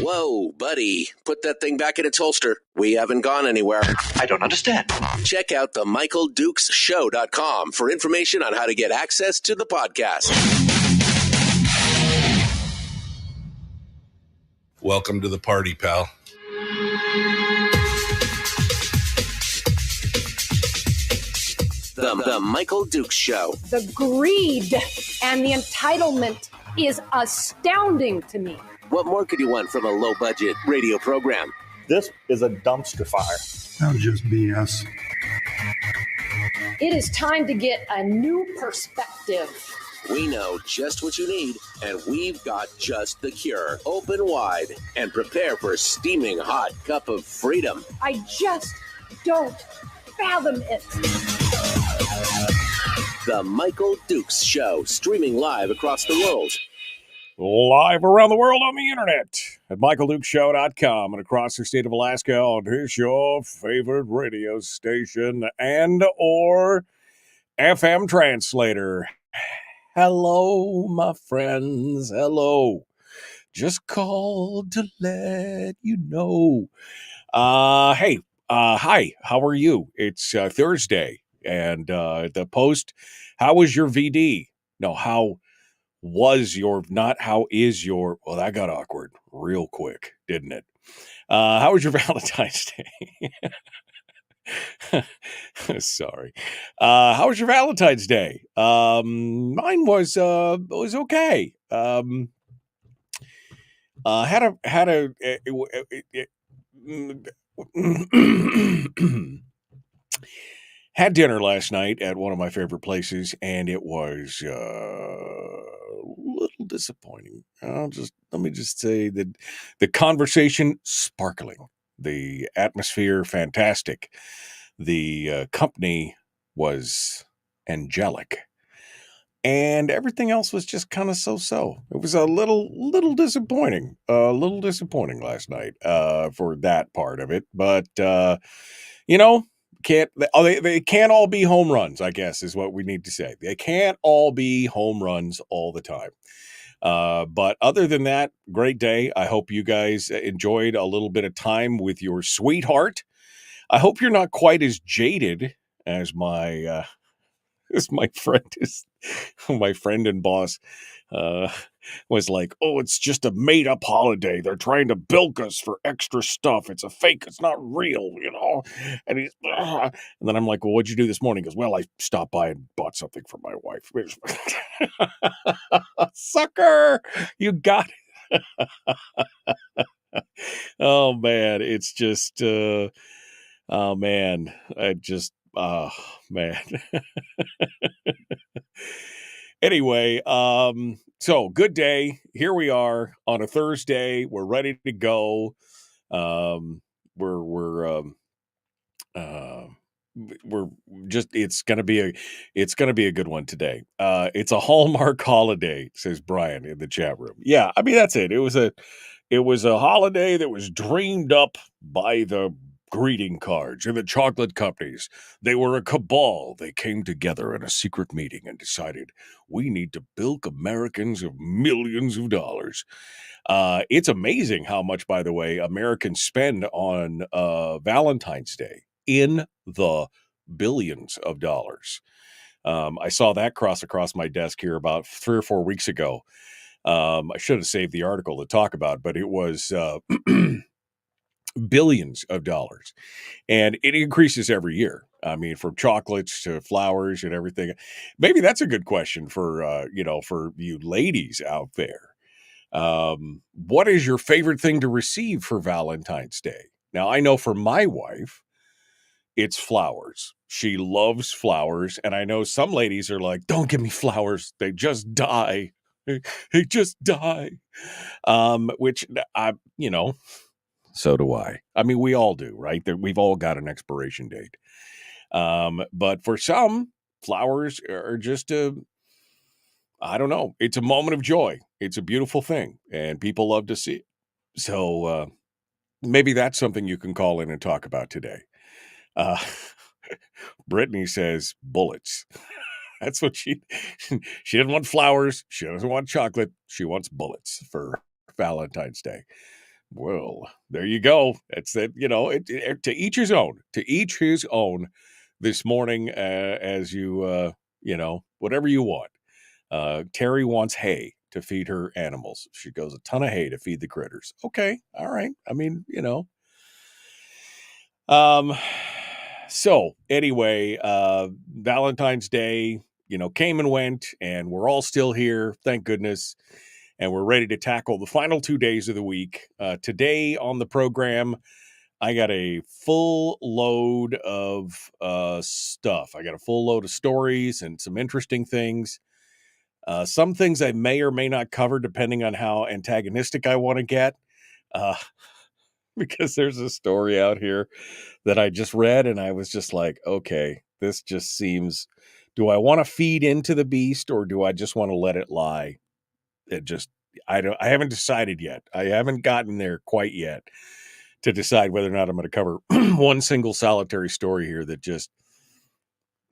Whoa, buddy. Put that thing back in its holster. We haven't gone anywhere. I don't understand. Check out the MichaelDukesShow.com for information on how to get access to the podcast. Welcome to the party, pal. The Michael Dukes Show. The greed and the entitlement is astounding to me. What more could you want from a low-budget radio program? This is a dumpster fire. That was just BS. It is time to get a new perspective. We know just what you need, and we've got just the cure. Open wide and prepare for a steaming hot cup of freedom. I just don't fathom it. The Michael Dukes Show, streaming live across the world. Live around the world on the internet at MichaelDukesShow.com and across the state of Alaska on here's your favorite radio station and or FM translator. Hello, my friends. Hello. Just called to let you know. Hi. How are you? It's Thursday. And the post, how was your VD? No, how was your, not how is your, well, that got awkward real quick, didn't it? How was your Valentine's Day? Sorry. How was your Valentine's Day? Mine was okay. Had dinner last night at one of my favorite places, and it was a little disappointing. Let me just say that the conversation sparkling, the atmosphere fantastic, the company was angelic, and everything else was just kind of so-so. It was a little disappointing, last night for that part of it, but they can't all be home runs, I guess, is what we need to say. They can't all be home runs all the time. But other than that, great day. I hope you guys enjoyed a little bit of time with your sweetheart. I hope you're not quite as jaded as my friend and boss was like, oh, it's just a made-up holiday. They're trying to bilk us for extra stuff. It's a fake. It's not real, And he's, and then I'm like, well, what'd you do this morning? He goes, well, I stopped by and bought something for my wife. Sucker! You got it. Oh, man. It's just, oh, man. Oh, man. Anyway, so good day. Here we are on a Thursday. We're ready to go. We're just, it's going to be a good one today. It's a Hallmark holiday, says Brian in the chat room. Yeah, I mean, that's it. It was a holiday that was dreamed up by the greeting cards and the chocolate companies. They were a cabal. They came together in a secret meeting and decided we need to bilk Americans of millions of dollars. It's amazing how much, by the way, Americans spend on Valentine's Day, in the billions of dollars. I saw that cross across my desk here about 3 or 4 weeks ago. I should have saved the article to talk about, but it was billions of dollars, and it increases every year. I mean, from chocolates to flowers and everything. Maybe that's a good question for you ladies out there. What is your favorite thing to receive for Valentine's Day? Now, I know for my wife, it's flowers. She loves flowers. And I know some ladies are like, don't give me flowers. They just die. They just die. Which so do I. I mean, we all do, right? We've all got an expiration date. But for some, flowers are just I don't know. It's a moment of joy. It's a beautiful thing, and people love to see it. So maybe that's something you can call in and talk about today. Uh, Brittany says bullets. That's what she doesn't want flowers. She doesn't want chocolate. She wants bullets for Valentine's Day. Well, there you go. That's that. To each his own. To each his own. This morning, as you whatever you want. Terry wants hay to feed her animals. She goes a ton of hay to feed the critters. Okay, all right. I mean, So anyway, Valentine's Day, came and went, and we're all still here, thank goodness. And we're ready to tackle the final 2 days of the week. Today on the program, I got a full load of stuff. I got a full load of stories and some interesting things. Some things I may or may not cover depending on how antagonistic I want to get. Because there's a story out here that I just read and I was just like, okay, this just seems, do I want to feed into the beast or do I just want to let it lie? I haven't decided yet. I haven't gotten there quite yet to decide whether or not I'm going to cover one single solitary story here that just,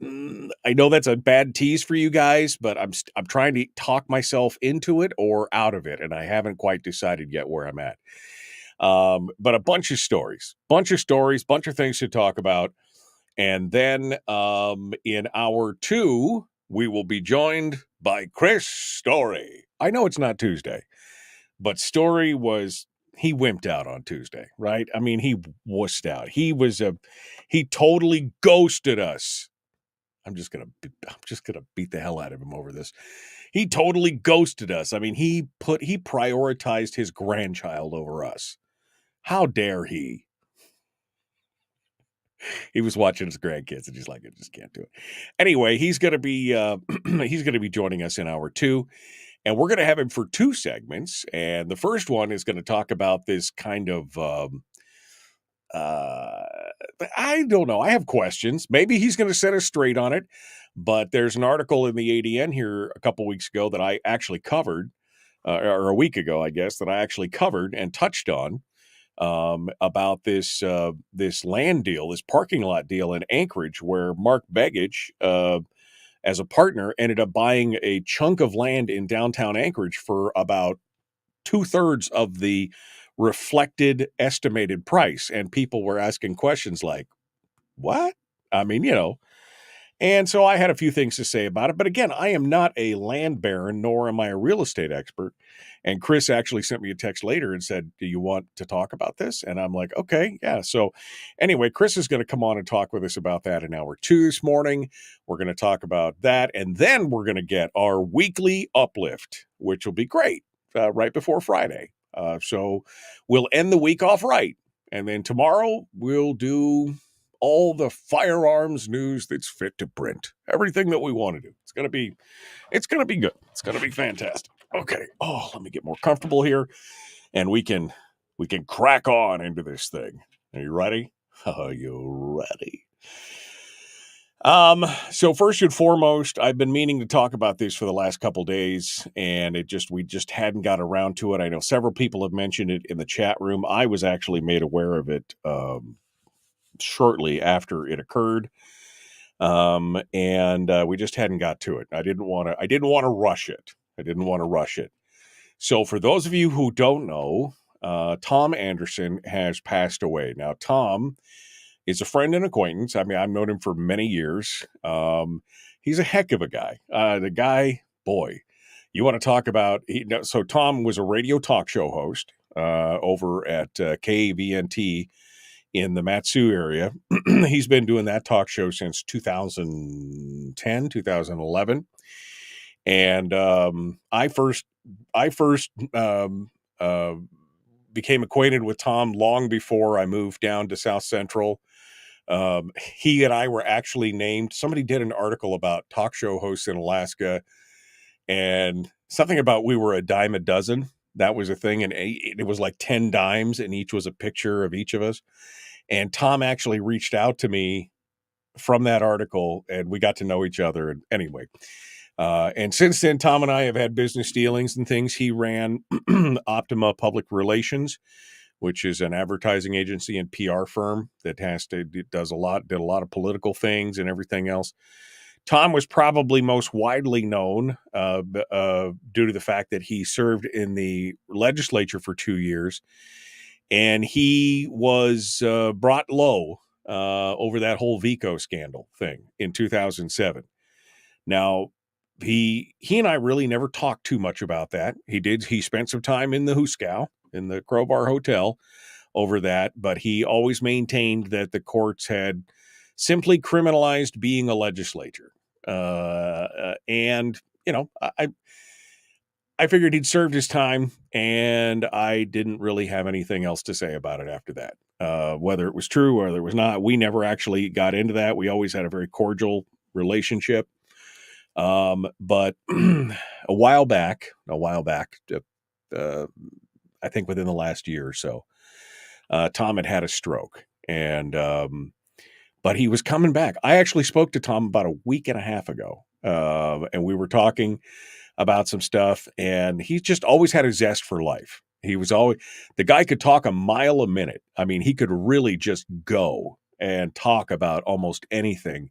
I know that's a bad tease for you guys, but I'm trying to talk myself into it or out of it. And I haven't quite decided yet where I'm at. But a bunch of stories, bunch of things to talk about. And then in hour 2, we will be joined by Chris Story. I know it's not Tuesday, but Story he wimped out on Tuesday, right? I mean, he wussed out. He totally ghosted us. I'm just gonna beat the hell out of him over this. He totally ghosted us. I mean, he prioritized his grandchild over us. How dare he? He was watching his grandkids and he's like, I just can't do it. Anyway, he's going to be joining us in hour 2, and we're going to have him for 2 segments. And the first one is going to talk about this kind of, I don't know. I have questions. Maybe he's going to set us straight on it, but there's an article in the ADN here a couple weeks ago that I actually covered, or a week ago, I guess, that I actually covered and touched on. About this land deal, this parking lot deal in Anchorage, where Mark Begich, as a partner, ended up buying a chunk of land in downtown Anchorage for about 2/3 of the reflected estimated price. And people were asking questions like, what? I mean, And so I had a few things to say about it. But again, I am not a land baron, nor am I a real estate expert. And Chris actually sent me a text later and said, do you want to talk about this? And I'm like, okay, yeah. So anyway, Chris is going to come on and talk with us about that in hour 2 this morning. We're going to talk about that. And then we're going to get our weekly uplift, which will be great, right before Friday. So we'll end the week off right. And then tomorrow we'll do all the firearms news that's fit to print. Everything that we want to do. It's going to be good. It's going to be fantastic. Okay. Oh, let me get more comfortable here and we can crack on into this thing. Are you ready? Are you ready? So first and foremost, I've been meaning to talk about this for the last couple days, and we just hadn't got around to it. I know several people have mentioned it in the chat room. I was actually made aware of it shortly after it occurred. And we just hadn't got to it. I didn't want to rush it. So for those of you who don't know, Tom Anderson has passed away. Now, Tom is a friend and acquaintance. I mean, I've known him for many years. He's a heck of a guy. The guy, boy, you want to talk about, so Tom was a radio talk show host, over at, KVNT in the Matsu area. He's been doing that talk show since 2010, 2011. And I first became acquainted with Tom long before I moved down to South Central He and I were actually named. Somebody did an article about talk show hosts in Alaska, and something about we were a dime a dozen. That was a thing, and it was like 10 dimes, and each was a picture of each of us. And Tom actually reached out to me from that article, and we got to know each other. And anyway, and since then, Tom and I have had business dealings and things. He ran Optima Public Relations, which is an advertising agency and PR firm that did a lot of political things and everything else. Tom was probably most widely known due to the fact that he served in the legislature for 2 years, and he was brought low over that whole Vico scandal thing in 2007. Now, he and I really never talked too much about that. He spent some time in the Huskow, in the Crowbar Hotel, over that, but he always maintained that the courts had simply criminalized being a legislator. And, you know, I figured he'd served his time, and I didn't really have anything else to say about it after that. Whether it was true or whether it was not, we never actually got into that. We always had a very cordial relationship. But a while back, I think within the last year or so, Tom had a stroke, and but he was coming back. I actually spoke to Tom about a week and a half ago, and we were talking about some stuff, and he just always had a zest for life. He was always, the guy could talk a mile a minute. I mean, he could really just go and talk about almost anything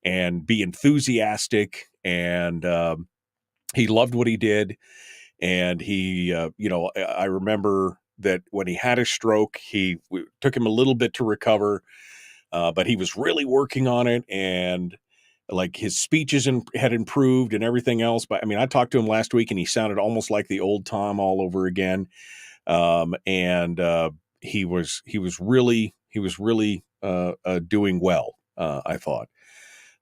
and be enthusiastic, and he loved what he did. And he, I remember that when he had a stroke, it took him a little bit to recover, but he was really working on it, and like his speeches had improved and everything else. But I mean, I talked to him last week, and he sounded almost like the old Tom all over again. He was really doing well, I thought.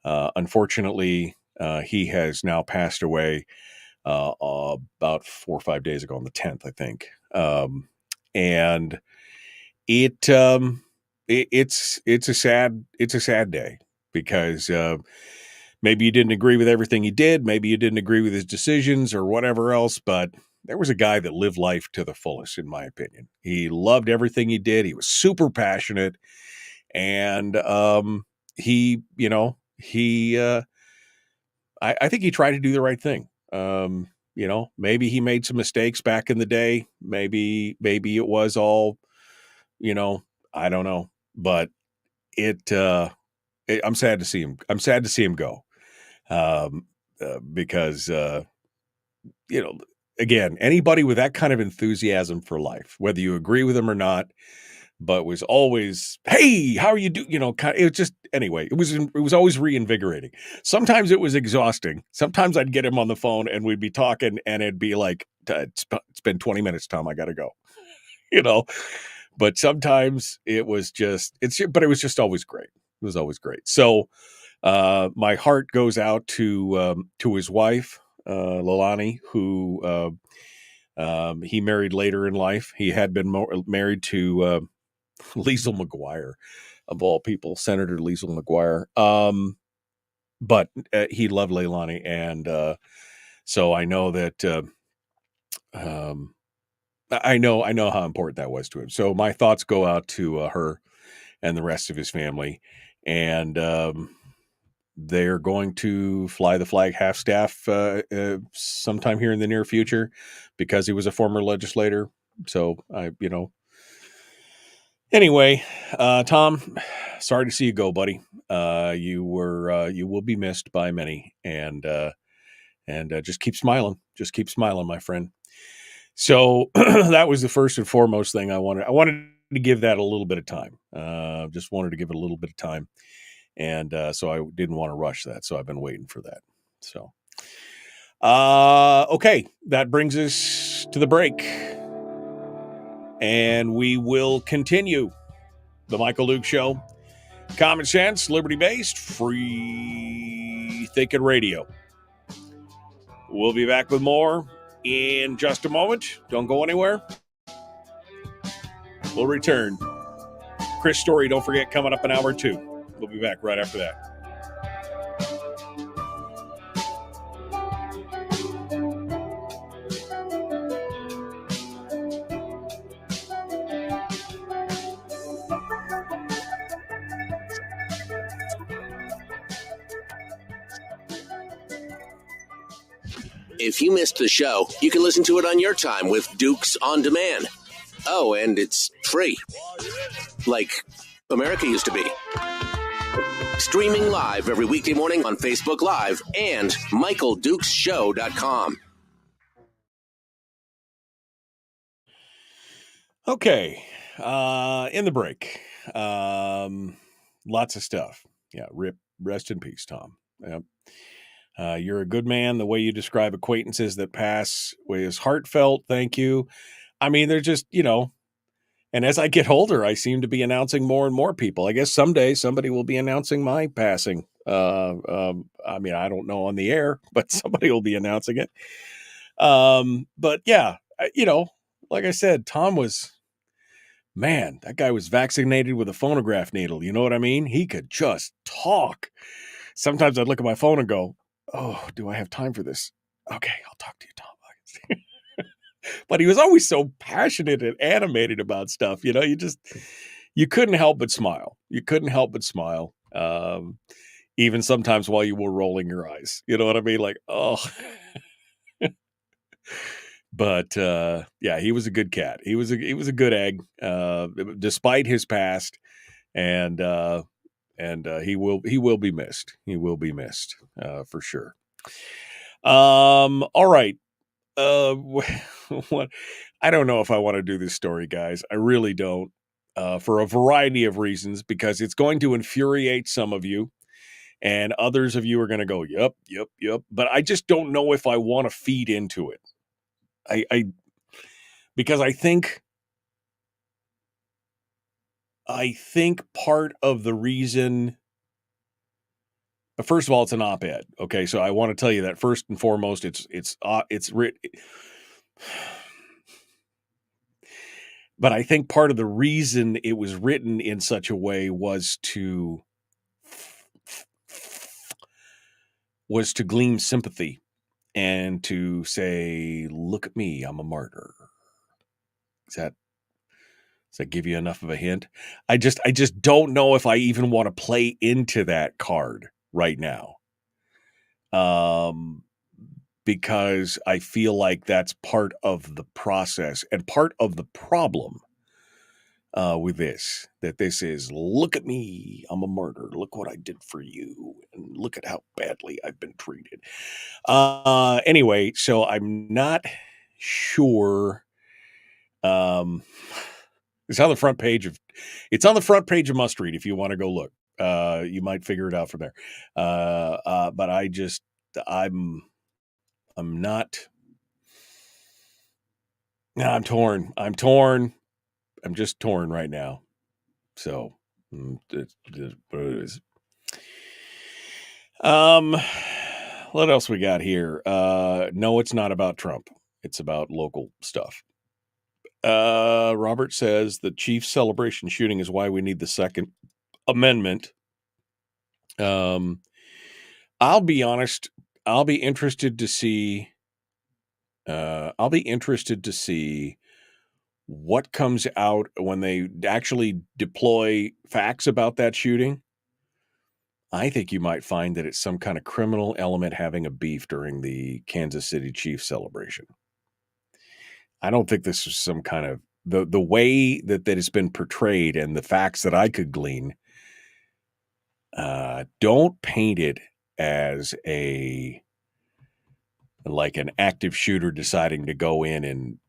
Unfortunately, he has now passed away about 4 or 5 days ago on the 10th, I think. And it's a sad day, because maybe you didn't agree with everything he did. Maybe you didn't agree with his decisions or whatever else, but there was a guy that lived life to the fullest, in my opinion. He loved everything he did. He was super passionate, and I think he tried to do the right thing. Maybe he made some mistakes back in the day. Maybe it was all, I don't know, but I'm sad to see him. I'm sad to see him go. Because, again, anybody with that kind of enthusiasm for life, whether you agree with him or not, but was always, hey, how are you doing? It was just, anyway, it was always reinvigorating. Sometimes it was exhausting. Sometimes I'd get him on the phone and we'd be talking, and it'd be like, it's been 20 minutes, Tom, I got to go, but sometimes it was just, but it was just always great. It was always great. So, my heart goes out to his wife, Leilani, who, he married later in life. He had been married to, Liesl McGuire, of all people, Senator Liesl McGuire. But he loved Leilani, and so I know that I know how important that was to him. So my thoughts go out to her and the rest of his family, and they're going to fly the flag half staff sometime here in the near future, because he was a former legislator. So Anyway, Tom, sorry to see you go, buddy. You will be missed by many, and just keep smiling. Just keep smiling, my friend. So that was the first and foremost thing I wanted. I wanted to give that a little bit of time. Just wanted to give it a little bit of time, and so I didn't want to rush that. So I've been waiting for that. So, okay, that brings us to the break. And we will continue the Michael Luke Show. Common sense, liberty-based, free thinking radio. We'll be back with more in just a moment. Don't go anywhere. We'll return. Chris Story, don't forget, coming up in hour 2. We'll be back right after that. If you missed the show, you can listen to it on your time with Dukes On Demand. Oh, and it's free. Like America used to be. Streaming live every weekday morning on Facebook Live and MichaelDukesShow.com. Okay. In the break. Lots of stuff. Yeah, rest in peace, Tom. Yep. You're a good man. The way you describe acquaintances that pass is heartfelt. Thank you. I mean, they're just, and as I get older, I seem to be announcing more and more people. I guess someday somebody will be announcing my passing. I mean, I don't know on the air, but somebody will be announcing it. But yeah, like I said, Tom was, man, that guy was vaccinated with a phonograph needle. You know what I mean? He could just talk. Sometimes I'd look at my phone and go, oh, do I have time for this? Okay, I'll talk to you, Tom. But he was always so passionate and animated about stuff. You couldn't help but smile. You couldn't help but smile. Even sometimes while you were rolling your eyes. You know what I mean? Like, oh. But yeah, he was a good cat. He was a good egg, despite his past, and he will be missed. He will be missed for sure. All right. What? I don't know if I want to do this story, guys. I really don't, for a variety of reasons, because it's going to infuriate some of you, and others of you are going to go, yep. But I just don't know if I want to feed into it. Because I think part of the reason, first of all, it's an op-ed. Okay, so I want to tell you that first and foremost, it's written. But I think part of the reason it was written in such a way was to glean sympathy and to say, look at me, I'm a martyr. Does that give you enough of a hint? I just don't know if I even want to play into that card right now. Because I feel like that's part of the process and part of the problem with this. That this is, look at me, I'm a martyr. Look what I did for you. And look at how badly I've been treated. Anyway, so I'm not sure. It's on the front page of Must Read if you want to go look. You might figure it out from there. But I'm not. No, I'm torn. I'm just torn right now. So, what it is. What else we got here? No, it's not about Trump. It's about local stuff. Robert says the Chiefs celebration shooting is why we need the Second Amendment. I'll be honest. I'll be interested to see what comes out when they actually deploy facts about that shooting. I think you might find that it's some kind of criminal element having a beef during the Kansas City Chiefs celebration. I don't think this is some kind of the way that it's been portrayed and the facts that I could glean. Don't paint it as an active shooter deciding to go in and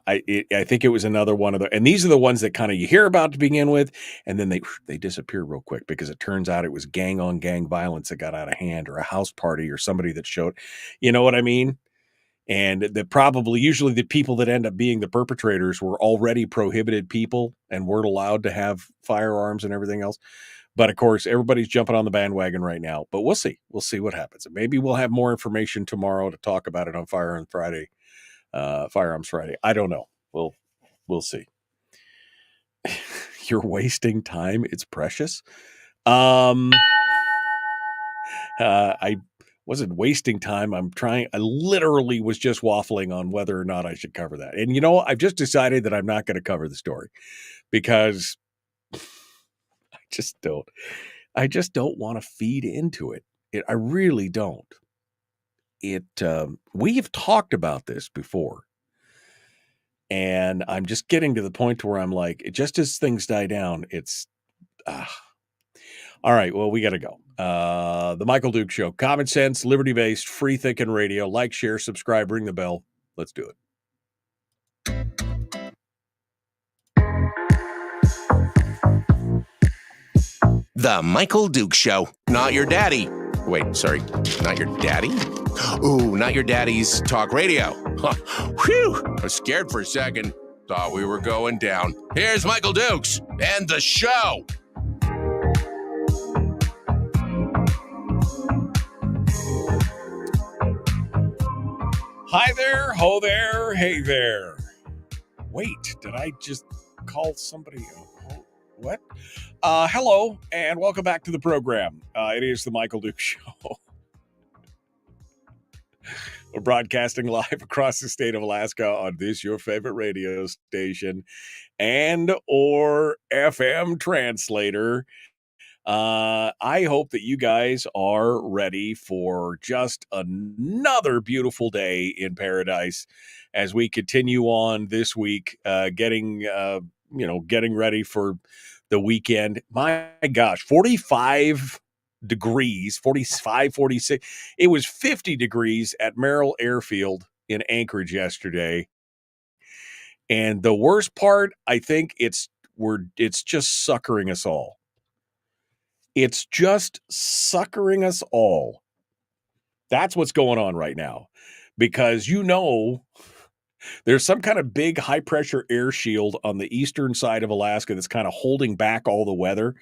I think it was another one of the, and these are the ones that kind of you hear about to begin with, and then they disappear real quick because it turns out it was gang on gang violence that got out of hand, or a house party, or somebody that showed, you know what I mean? And that probably usually the people that end up being the perpetrators were already prohibited people and weren't allowed to have firearms and everything else. But of course, everybody's jumping on the bandwagon right now. But we'll see. We'll see what happens. Maybe we'll have more information tomorrow to talk about it on Firearms Friday. I don't know. We'll see. You're wasting time. It's precious. I wasn't wasting time. I literally was just waffling on whether or not I should cover that. And I've just decided that I'm not going to cover the story because I just don't want to feed into it. I really don't. We've talked about this before. And I'm just getting to the point where I'm like, just as things die down, it's all right, well, we got to go. The Michael Duke Show. Common sense, liberty-based, free-thinking radio. Like, share, subscribe, ring the bell. Let's do it. The Michael Duke Show. Not your daddy. Wait, sorry. Not your daddy? Ooh, not your daddy's talk radio. Whew. I was scared for a second. Thought we were going down. Here's Michael Dukes and the show. Hi there, ho there, hey there. Wait, did I just call somebody? What? Hello, and welcome back to the program. It is the Michael Duke Show. We're broadcasting live across the state of Alaska on this, your favorite radio station, and or FM translator. I hope that you guys are ready for just another beautiful day in paradise as we continue on this week, getting ready for the weekend. My gosh, 45 degrees, 45, 46. It was 50 degrees at Merrill Airfield in Anchorage yesterday. And the worst part, I think it's just suckering us all. It's just suckering us all. That's what's going on right now. Because there's some kind of big high-pressure air shield on the eastern side of Alaska that's kind of holding back all the weather,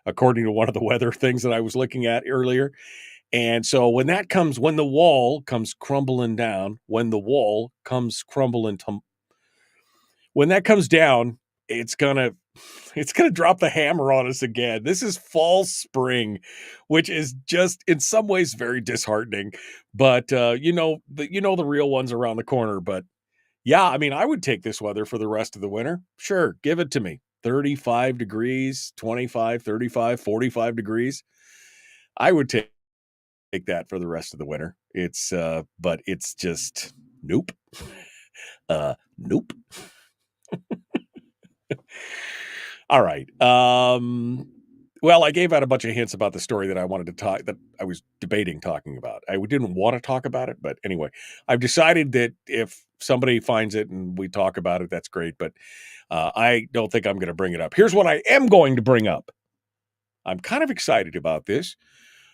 according to one of the weather things that I was looking at earlier. And so when the wall comes crumbling down, when that comes down, it's gonna drop the hammer on us again. This is fall spring, which is just in some ways very disheartening. But the real one's around the corner. But yeah, I mean, I would take this weather for the rest of the winter. Sure, give it to me. 35 degrees, 25, 35, 45 degrees. I would take that for the rest of the winter. But it's just nope. Nope. All right. Well, I gave out a bunch of hints about the story that I was debating talking about. I didn't want to talk about it, but anyway, I've decided that if somebody finds it and we talk about it, that's great. But I don't think I'm going to bring it up. Here's what I am going to bring up. I'm kind of excited about this.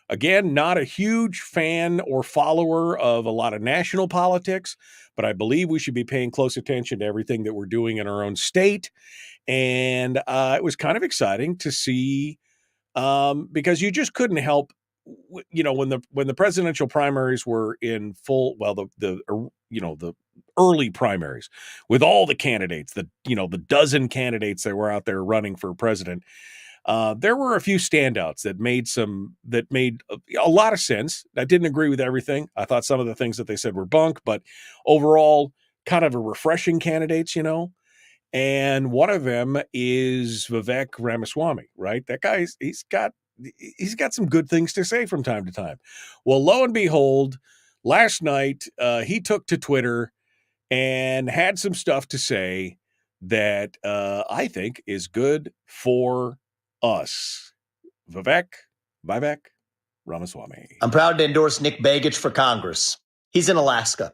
Again, not a huge fan or follower of a lot of national politics, but I believe we should be paying close attention to everything that we're doing in our own state. And it was kind of exciting to see because you just couldn't help, when the presidential primaries were in full, the early primaries with all the candidates, the dozen candidates that were out there running for president. There were a few standouts that made a lot of sense. I didn't agree with everything. I thought some of the things that they said were bunk, but overall kind of a refreshing candidates, And one of them is Vivek Ramaswamy, right? That guy, he's got some good things to say from time to time. Well, lo and behold, last night he took to Twitter and had some stuff to say that I think is good for us. Vivek Ramaswamy. I'm proud to endorse Nick Begich for Congress. He's in Alaska.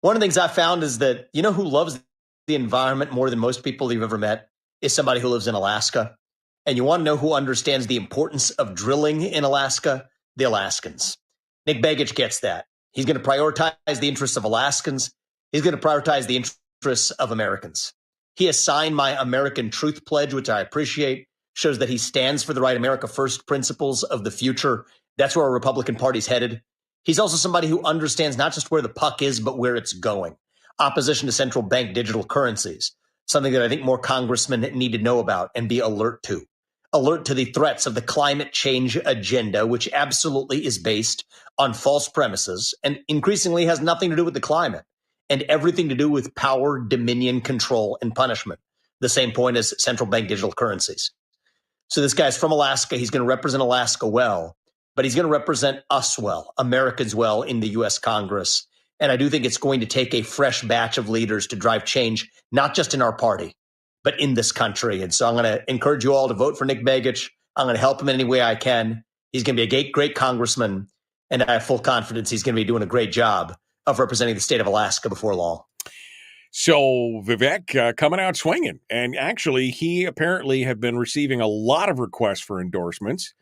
One of the things I found is that, who loves the environment more than most people you've ever met is somebody who lives in Alaska. And you want to know who understands the importance of drilling in Alaska? The Alaskans. Nick Begich gets that. He's going to prioritize the interests of Alaskans. He's going to prioritize the interests of Americans. He has signed my American Truth Pledge, which I appreciate, shows that he stands for the right America First principles of the future. That's where our Republican Party's headed. He's also somebody who understands not just where the puck is, but where it's going. Opposition to central bank digital currencies, something that I think more congressmen need to know about and be alert to. alert to the threats of the climate change agenda, which absolutely is based on false premises and increasingly has nothing to do with the climate and everything to do with power, dominion, control, and punishment. The same point as central bank digital currencies. So this guy's from Alaska. He's going to represent Alaska well, but he's going to represent us well, Americans well in the U.S. Congress. And I do think it's going to take a fresh batch of leaders to drive change, not just in our party, but in this country. And so I'm going to encourage you all to vote for Nick Begich. I'm going to help him in any way I can. He's going to be a great congressman, and I have full confidence he's going to be doing a great job of representing the state of Alaska before long. So Vivek coming out swinging. And actually, he apparently had been receiving a lot of requests for endorsements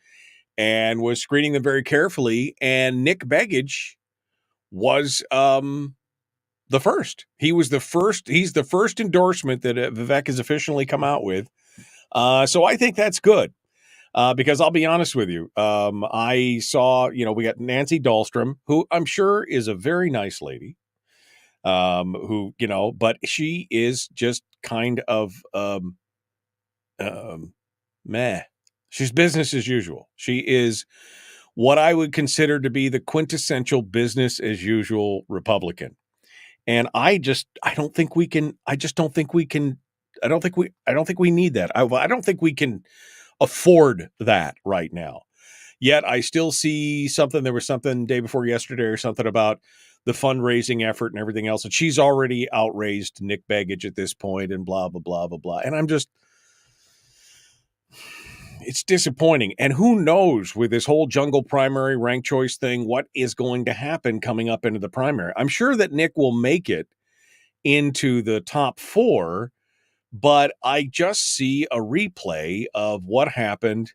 and was screening them very carefully. And Nick Begich was the first. He was the first. He's the first endorsement that Vivek has officially come out with. So I think that's good. Because I'll be honest with you, I saw, we got Nancy Dahlstrom, who I'm sure is a very nice lady. But she is just kind of meh. She's business as usual. She is what I would consider to be the quintessential business as usual Republican. And I don't think we need that. I don't think we can afford that right now. Yet I still see something. There was something day before yesterday or something about the fundraising effort and everything else. And she's already outraised Nick Begich at this point and blah, blah, blah, blah, blah. And it's disappointing. And who knows with this whole jungle primary ranked choice thing, what is going to happen coming up into the primary. I'm sure that Nick will make it into the top 4, but I just see a replay of what happened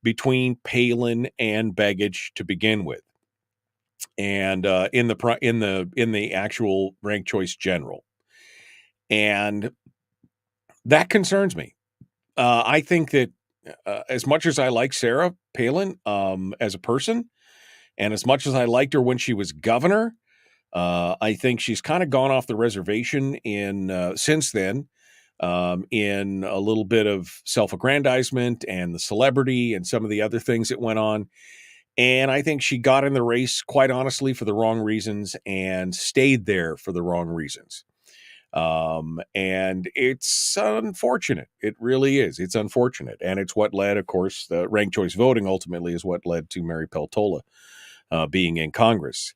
between Palin and Begich to begin with. And in the actual ranked choice general. And that concerns me. I think that as much as I like Sarah Palin as a person, and as much as I liked her when she was governor, I think she's kind of gone off the reservation since then, in a little bit of self-aggrandizement and the celebrity and some of the other things that went on. And I think she got in the race, quite honestly, for the wrong reasons and stayed there for the wrong reasons. And it's unfortunate. It really is. It's unfortunate. And it's what led, of course, the ranked choice voting ultimately is what led to Mary Peltola being in Congress.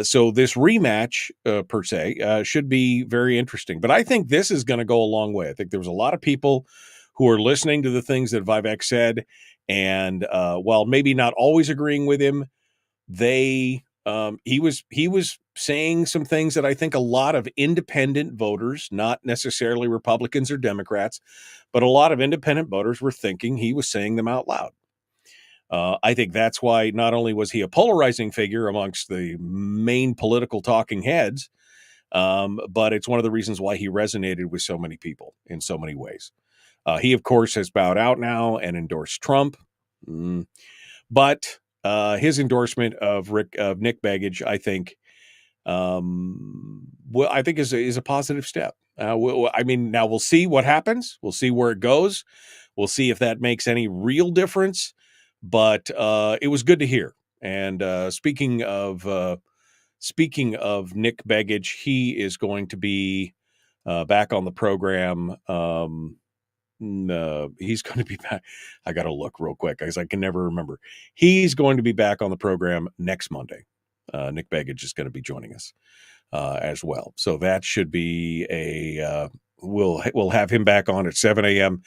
So this rematch, per se, should be very interesting. But I think this is going to go a long way. I think there was a lot of people who are listening to the things that Vivek said, and while maybe not always agreeing with him, he was saying some things that I think a lot of independent voters, not necessarily Republicans or Democrats, but a lot of independent voters were thinking he was saying them out loud. I think that's why not only was he a polarizing figure amongst the main political talking heads, but it's one of the reasons why he resonated with so many people in so many ways. He, of course, has bowed out now and endorsed Trump. But his endorsement of Nick Begich, I think, is a positive step. Now we'll see what happens. We'll see where it goes. We'll see if that makes any real difference. But it was good to hear. And speaking of Nick Begich, he is going to be back on the program. He's going to be back. I got to look real quick because I can never remember. He's going to be back on the program next Monday. Nick Begich is going to be joining us as well. So that should be we'll have him back on at 7 a.m.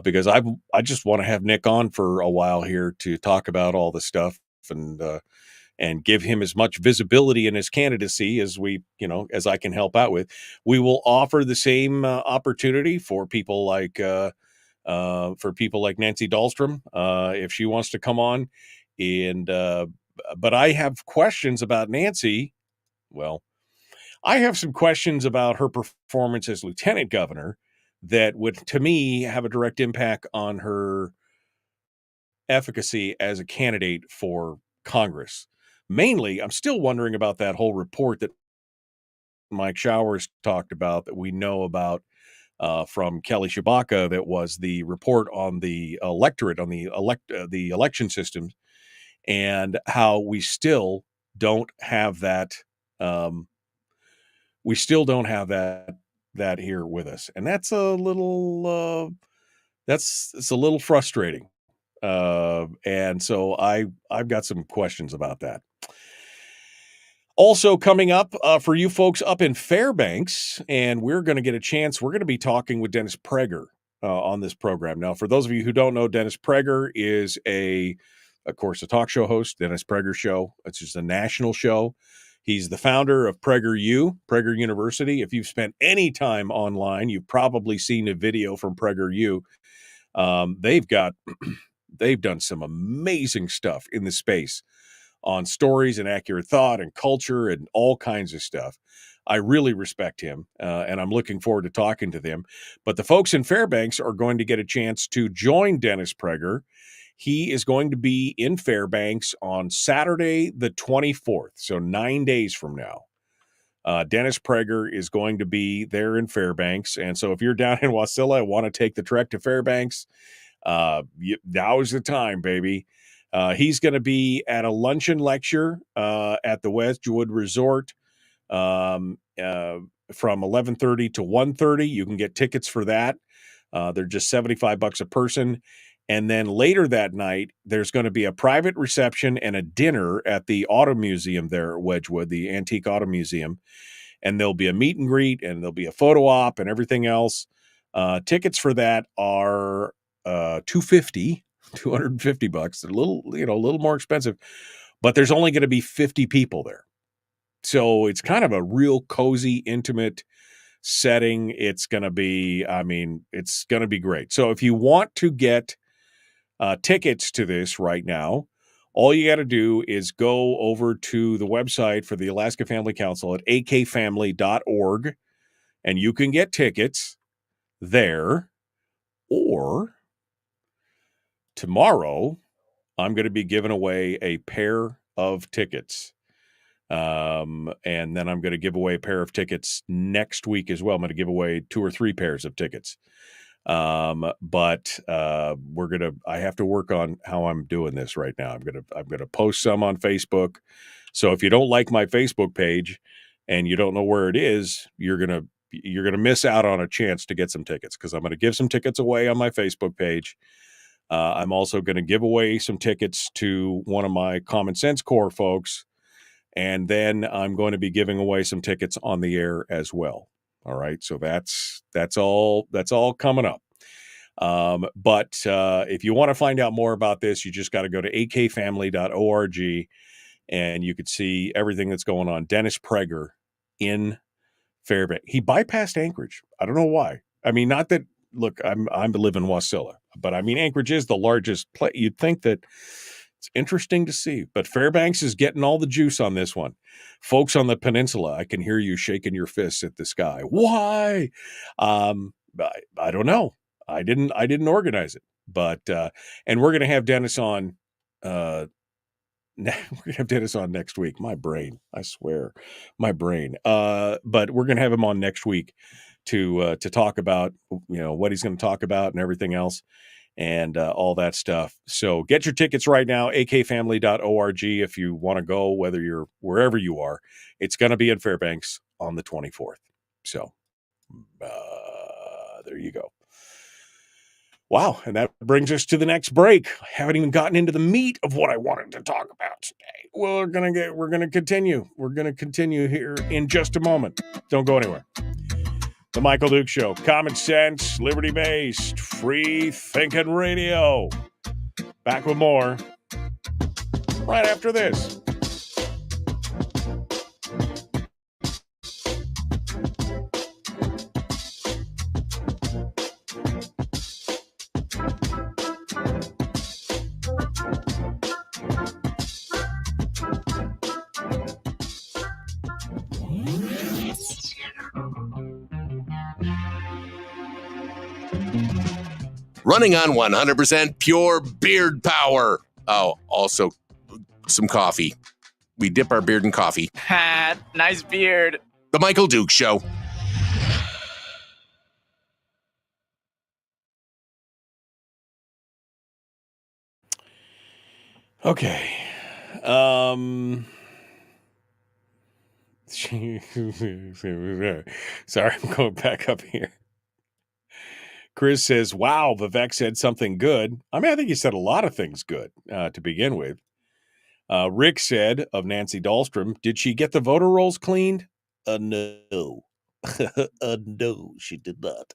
Because I just want to have Nick on for a while here to talk about all the stuff and give him as much visibility in his candidacy as as I can help out with. We will offer the same opportunity for people like Nancy Dahlstrom, if she wants to come on. And but I have questions about Nancy. Well, I have some questions about her performance as lieutenant governor that would, to me, have a direct impact on her efficacy as a candidate for Congress. Mainly, I'm still wondering about that whole report that Mike Showers talked about that we know about from Kelly Shabaka that was the report on the electorate, on the election system, and how we still don't have that. We still don't have that here with us, and that's a little it's a little frustrating. And so I've got some questions about that. Also coming up for you folks up in Fairbanks, and we're going to get a chance. We're going to be talking with Dennis Prager on this program. Now, for those of you who don't know, Dennis Prager is of course, a talk show host, Dennis Prager Show. It's just a national show. He's the founder of Prager University. If you've spent any time online, you've probably seen a video from Prager U. They've done some amazing stuff in the space on stories and accurate thought and culture and all kinds of stuff. I really respect him, and I'm looking forward to talking to them. But the folks in Fairbanks are going to get a chance to join Dennis Prager. He is going to be in Fairbanks on Saturday, the 24th, so 9 days from now. Dennis Prager is going to be there in Fairbanks. And so if you're down in Wasilla and want to take the trek to Fairbanks, now is the time, baby. He's going to be at a luncheon lecture at the Westwood Resort from 11:30 to 1:30. You can get tickets for that. They're just $75 a person. And then later that night, there's going to be a private reception and a dinner at the Auto Museum there at Wedgwood, the Antique Auto Museum. And there'll be a meet and greet, and there'll be a photo op and everything else. Tickets for that are $250. They're a little more expensive, but there's only going to be 50 people there. So it's kind of a real cozy, intimate setting. It's going to be great. So if you want to get tickets to this right now, all you got to do is go over to the website for the Alaska Family Council at akfamily.org, and you can get tickets there. Or tomorrow, I'm going to be giving away a pair of tickets. And then I'm going to give away a pair of tickets next week as well. I'm going to give away 2 or 3 pairs of tickets. But I have to work on how I'm doing this right now. I'm going to post some on Facebook. So if you don't like my Facebook page and you don't know where it is, you're going to miss out on a chance to get some tickets, because I'm going to give some tickets away on my Facebook page. I'm also going to give away some tickets to one of my Common Sense Corps folks. And then I'm going to be giving away some tickets on the air as well. All right. So that's all coming up. But if you want to find out more about this, you just got to go to akfamily.org, and you could see everything that's going on. Dennis Prager in Fairbanks. He bypassed Anchorage. I don't know why. I mean, not that, look, I live in Wasilla, but I mean, Anchorage is the largest place. You'd think that it's interesting to see, but Fairbanks is getting all the juice on this one. Folks on the peninsula, I can hear you shaking your fists at the sky. Why? I don't know. I didn't organize it, but and we're going to have Dennis on. We're going to have Dennis on next week. My brain, I swear, my brain. But we're going to have him on next week to talk about what he's going to talk about and everything else, and all that stuff. So get your tickets right now, akfamily.org, if you want to go, whether you're wherever you are. It's going to be in Fairbanks on the 24th. So there you go. Wow, and that brings us to the next break. I haven't even gotten into the meat of what I wanted to talk about today. We're gonna continue. We're gonna continue here in just a moment. Don't go anywhere. The Michael Duke Show, common sense, liberty-based, free-thinking radio. Back with more right after this. Running on 100% pure beard power. Oh, also some coffee. We dip our beard in coffee. Ha, nice beard. The Michael Duke Show. Okay. Sorry, I'm going back up here. Chris says, wow, Vivek said something good. I mean, I think he said a lot of things good to begin with. Rick said of Nancy Dahlstrom, did she get the voter rolls cleaned? No. No, she did not.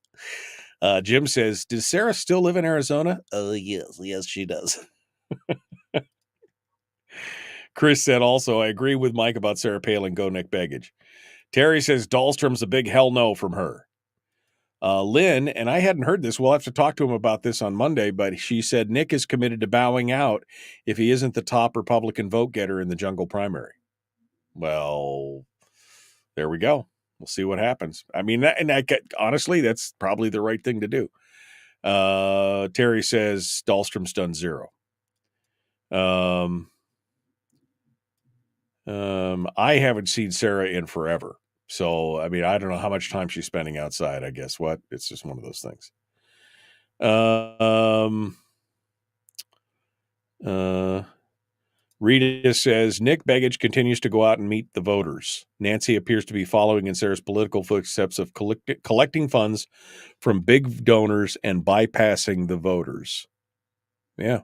Jim says, does Sarah still live in Arizona? Yes, she does. Chris said also, I agree with Mike about Sarah Palin, go Nick Begich. Terry says Dahlstrom's a big hell no from her. Lynn, and I hadn't heard this, we'll have to talk to him about this on Monday, but she said Nick is committed to bowing out if he isn't the top Republican vote getter in the jungle primary. Well, there we go. We'll see what happens. I mean, honestly, that's probably the right thing to do. Terry says Dahlstrom's done 0. I haven't seen Sarah in forever. So, I mean, I don't know how much time she's spending outside, I guess. What? It's just one of those things. Rita says, Nick Begich continues to go out and meet the voters. Nancy appears to be following in Sarah's political footsteps of collecting funds from big donors and bypassing the voters. Yeah,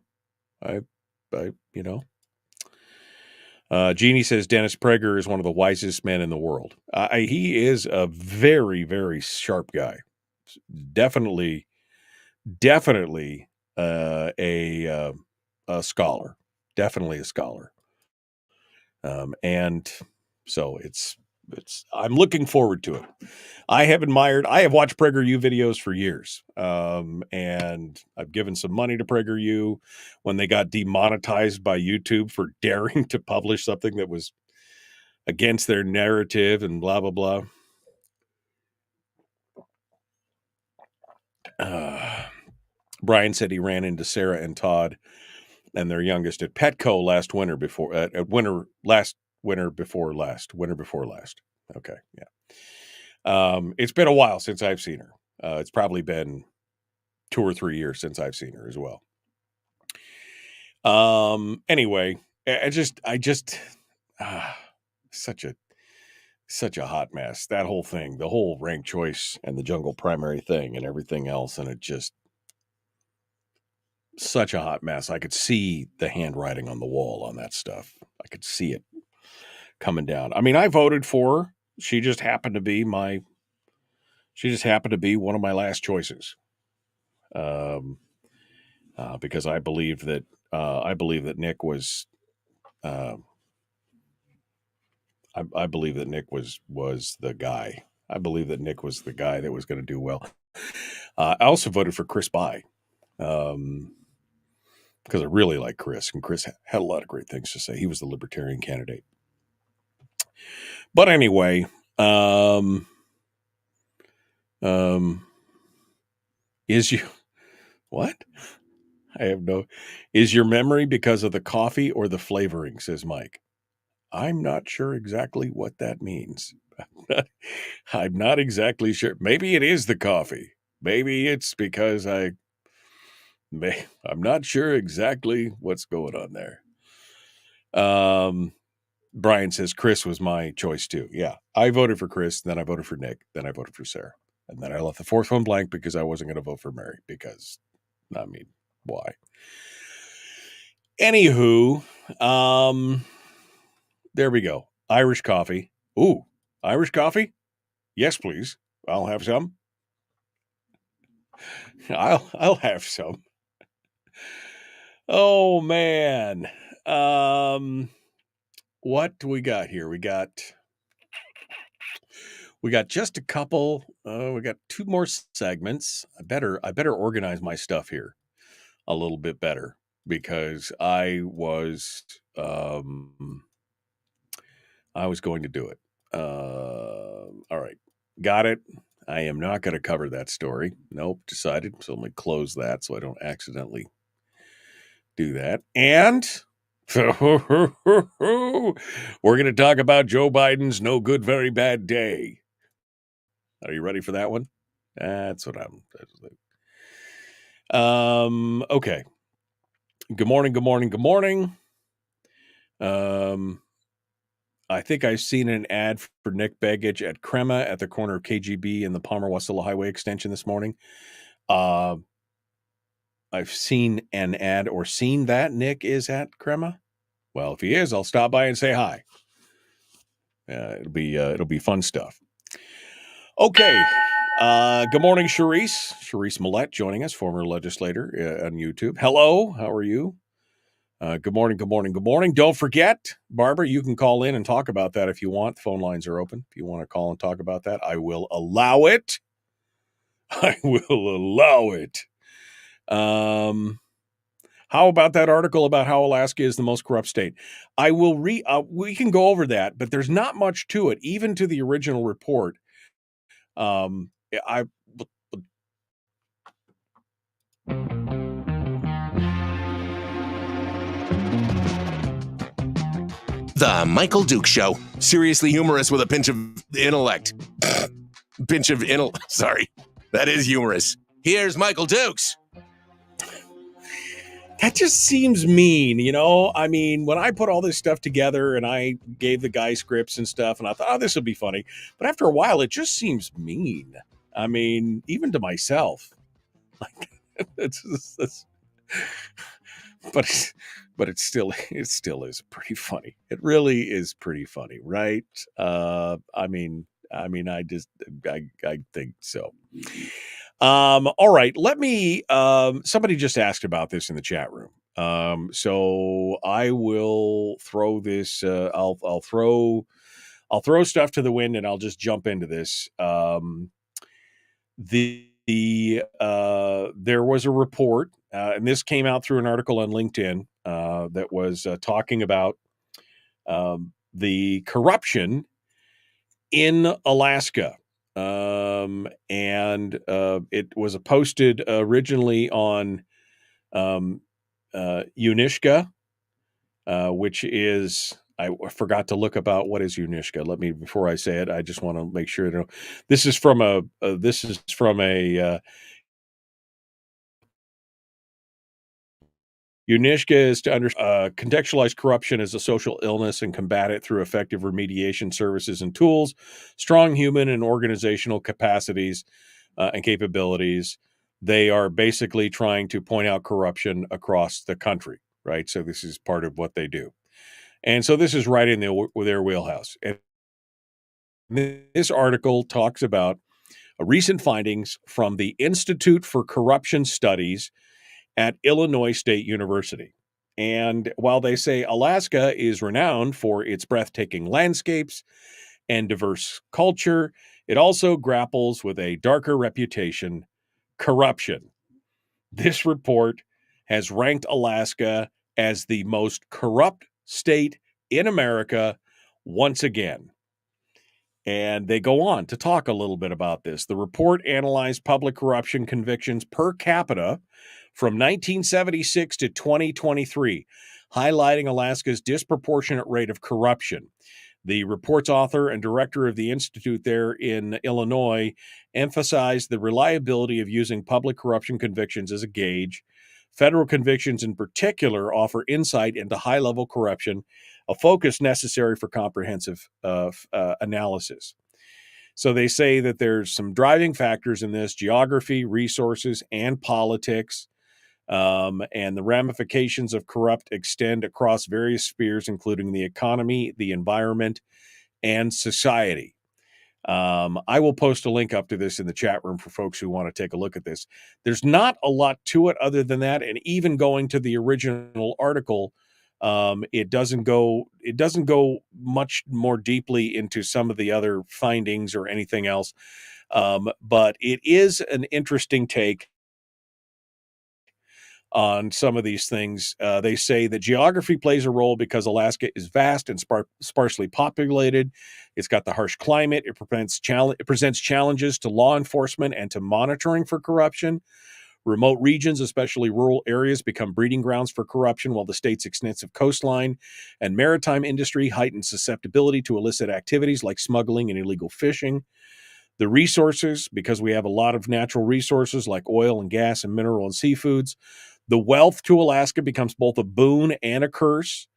Jeannie says Dennis Prager is one of the wisest men in the world. He is a very, very sharp guy. Definitely a scholar. Definitely a scholar. And so it's I'm looking forward to it. I have watched PragerU videos for years. And I've given some money to PragerU when they got demonetized by YouTube for daring to publish something that was against their narrative and blah, blah, blah. Brian said he ran into Sarah and Todd and their youngest at Petco winter before last. Okay. Yeah. It's been a while since I've seen her. It's probably been 2 or 3 years since I've seen her as well. Anyway, such a hot mess. That whole thing, the whole ranked choice and the jungle primary thing and everything else. And it just such a hot mess. I could see the handwriting on the wall on that stuff. I could see it coming down. I mean, I voted for her. She just happened to be one of my last choices. Because I believe that Nick was, I believe that Nick was the guy. I believe that Nick was the guy that was going to do well. I also voted for Chris By, because I really like Chris, and Chris had a lot of great things to say. He was the Libertarian candidate. But anyway, what? Is your memory because of the coffee or the flavoring, says Mike. I'm not sure exactly what that means. I'm not exactly sure. Maybe it is the coffee. Maybe it's because I'm not sure exactly what's going on there. Brian says Chris was my choice too. Yeah, I voted for Chris, then I voted for Nick, then I voted for Sarah, and then I left the fourth one blank because I wasn't going to vote for Mary because, I mean, why? Anywho, there we go. Irish coffee. Ooh, Irish coffee? Yes, please. I'll have some. I'll have some. Oh man. What do we got here? We got just a couple. We got 2 more segments. I better organize my stuff here a little bit better because I was going to do it. All right. Got it. I am not going to cover that story. Nope. Decided. So let me close that so I don't accidentally do that. And we're going to talk about Joe Biden's no good, very bad day. Are you ready for that one? That's what I'm. Okay. Good morning. I think I've seen an ad for Nick Begich at Crema at the corner of KGB and the Palmer-Wasilla Highway extension this morning. I've seen an ad or seen that Nick is at Crema. Well, if he is, I'll stop by and say hi. It'll be fun stuff. Okay. Good morning, Charisse. Charisse Millette joining us, former legislator on YouTube. Hello. How are you? Good morning. Good morning. Good morning. Don't forget, Barbara, you can call in and talk about that if you want. The phone lines are open. If you want to call and talk about that, I will allow it. I will allow it. How about that article about how Alaska is the most corrupt state? I will we can go over that, but there's not much to it, even to the original report. The Michael Duke Show. Seriously humorous with a pinch of intellect. Sorry. That is humorous. Here's Michael Dukes. That just seems mean, you know? I mean, when I put all this stuff together and I gave the guy scripts and stuff, and I thought, oh, this will be funny. But after a while, it just seems mean. I mean, even to myself. Like, but it still is pretty funny. It really is pretty funny, right? I think so. All right, let me, somebody just asked about this in the chat room. So I will throw this, I'll throw stuff to the wind and I'll just jump into this. There was a report, and this came out through an article on LinkedIn, that was talking about, the corruption in Alaska. And it was posted originally on Unishka, which is, I forgot to look about what is Unishka. Before I say it, I just want to make sure this is from a Unishka is to contextualize corruption as a social illness and combat it through effective remediation services and tools, strong human and organizational capacities and capabilities. They are basically trying to point out corruption across the country, right? So this is part of what they do. And so this is right in their wheelhouse. And this article talks about recent findings from the Institute for Corruption Studies at Illinois State University. And while they say Alaska is renowned for its breathtaking landscapes and diverse culture, it also grapples with a darker reputation: corruption. This report has ranked Alaska as the most corrupt state in America once again. And they go on to talk a little bit about this. The report analyzed public corruption convictions per capita from 1976 to 2023, highlighting Alaska's disproportionate rate of corruption. The report's author and director of the institute there in Illinois emphasized the reliability of using public corruption convictions as a gauge. Federal convictions in particular offer insight into high-level corruption, a focus necessary for comprehensive analysis. So they say that there's some driving factors in this: geography, resources, and politics. And the ramifications of corrupt extend across various spheres, including the economy, the environment, and society. I will post a link up to this in the chat room for folks who want to take a look at this. There's not a lot to it other than that. And even going to the original article, it doesn't go much more deeply into some of the other findings or anything else. But it is an interesting take on some of these things. They say that geography plays a role because Alaska is vast and sparsely populated. It's got the harsh climate. It presents challenges to law enforcement and to monitoring for corruption. Remote regions, especially rural areas, become breeding grounds for corruption, while the state's extensive coastline and maritime industry heightens susceptibility to illicit activities like smuggling and illegal fishing. The resources, because we have a lot of natural resources like oil and gas and mineral and seafoods. The wealth to Alaska becomes both a boon and a curse.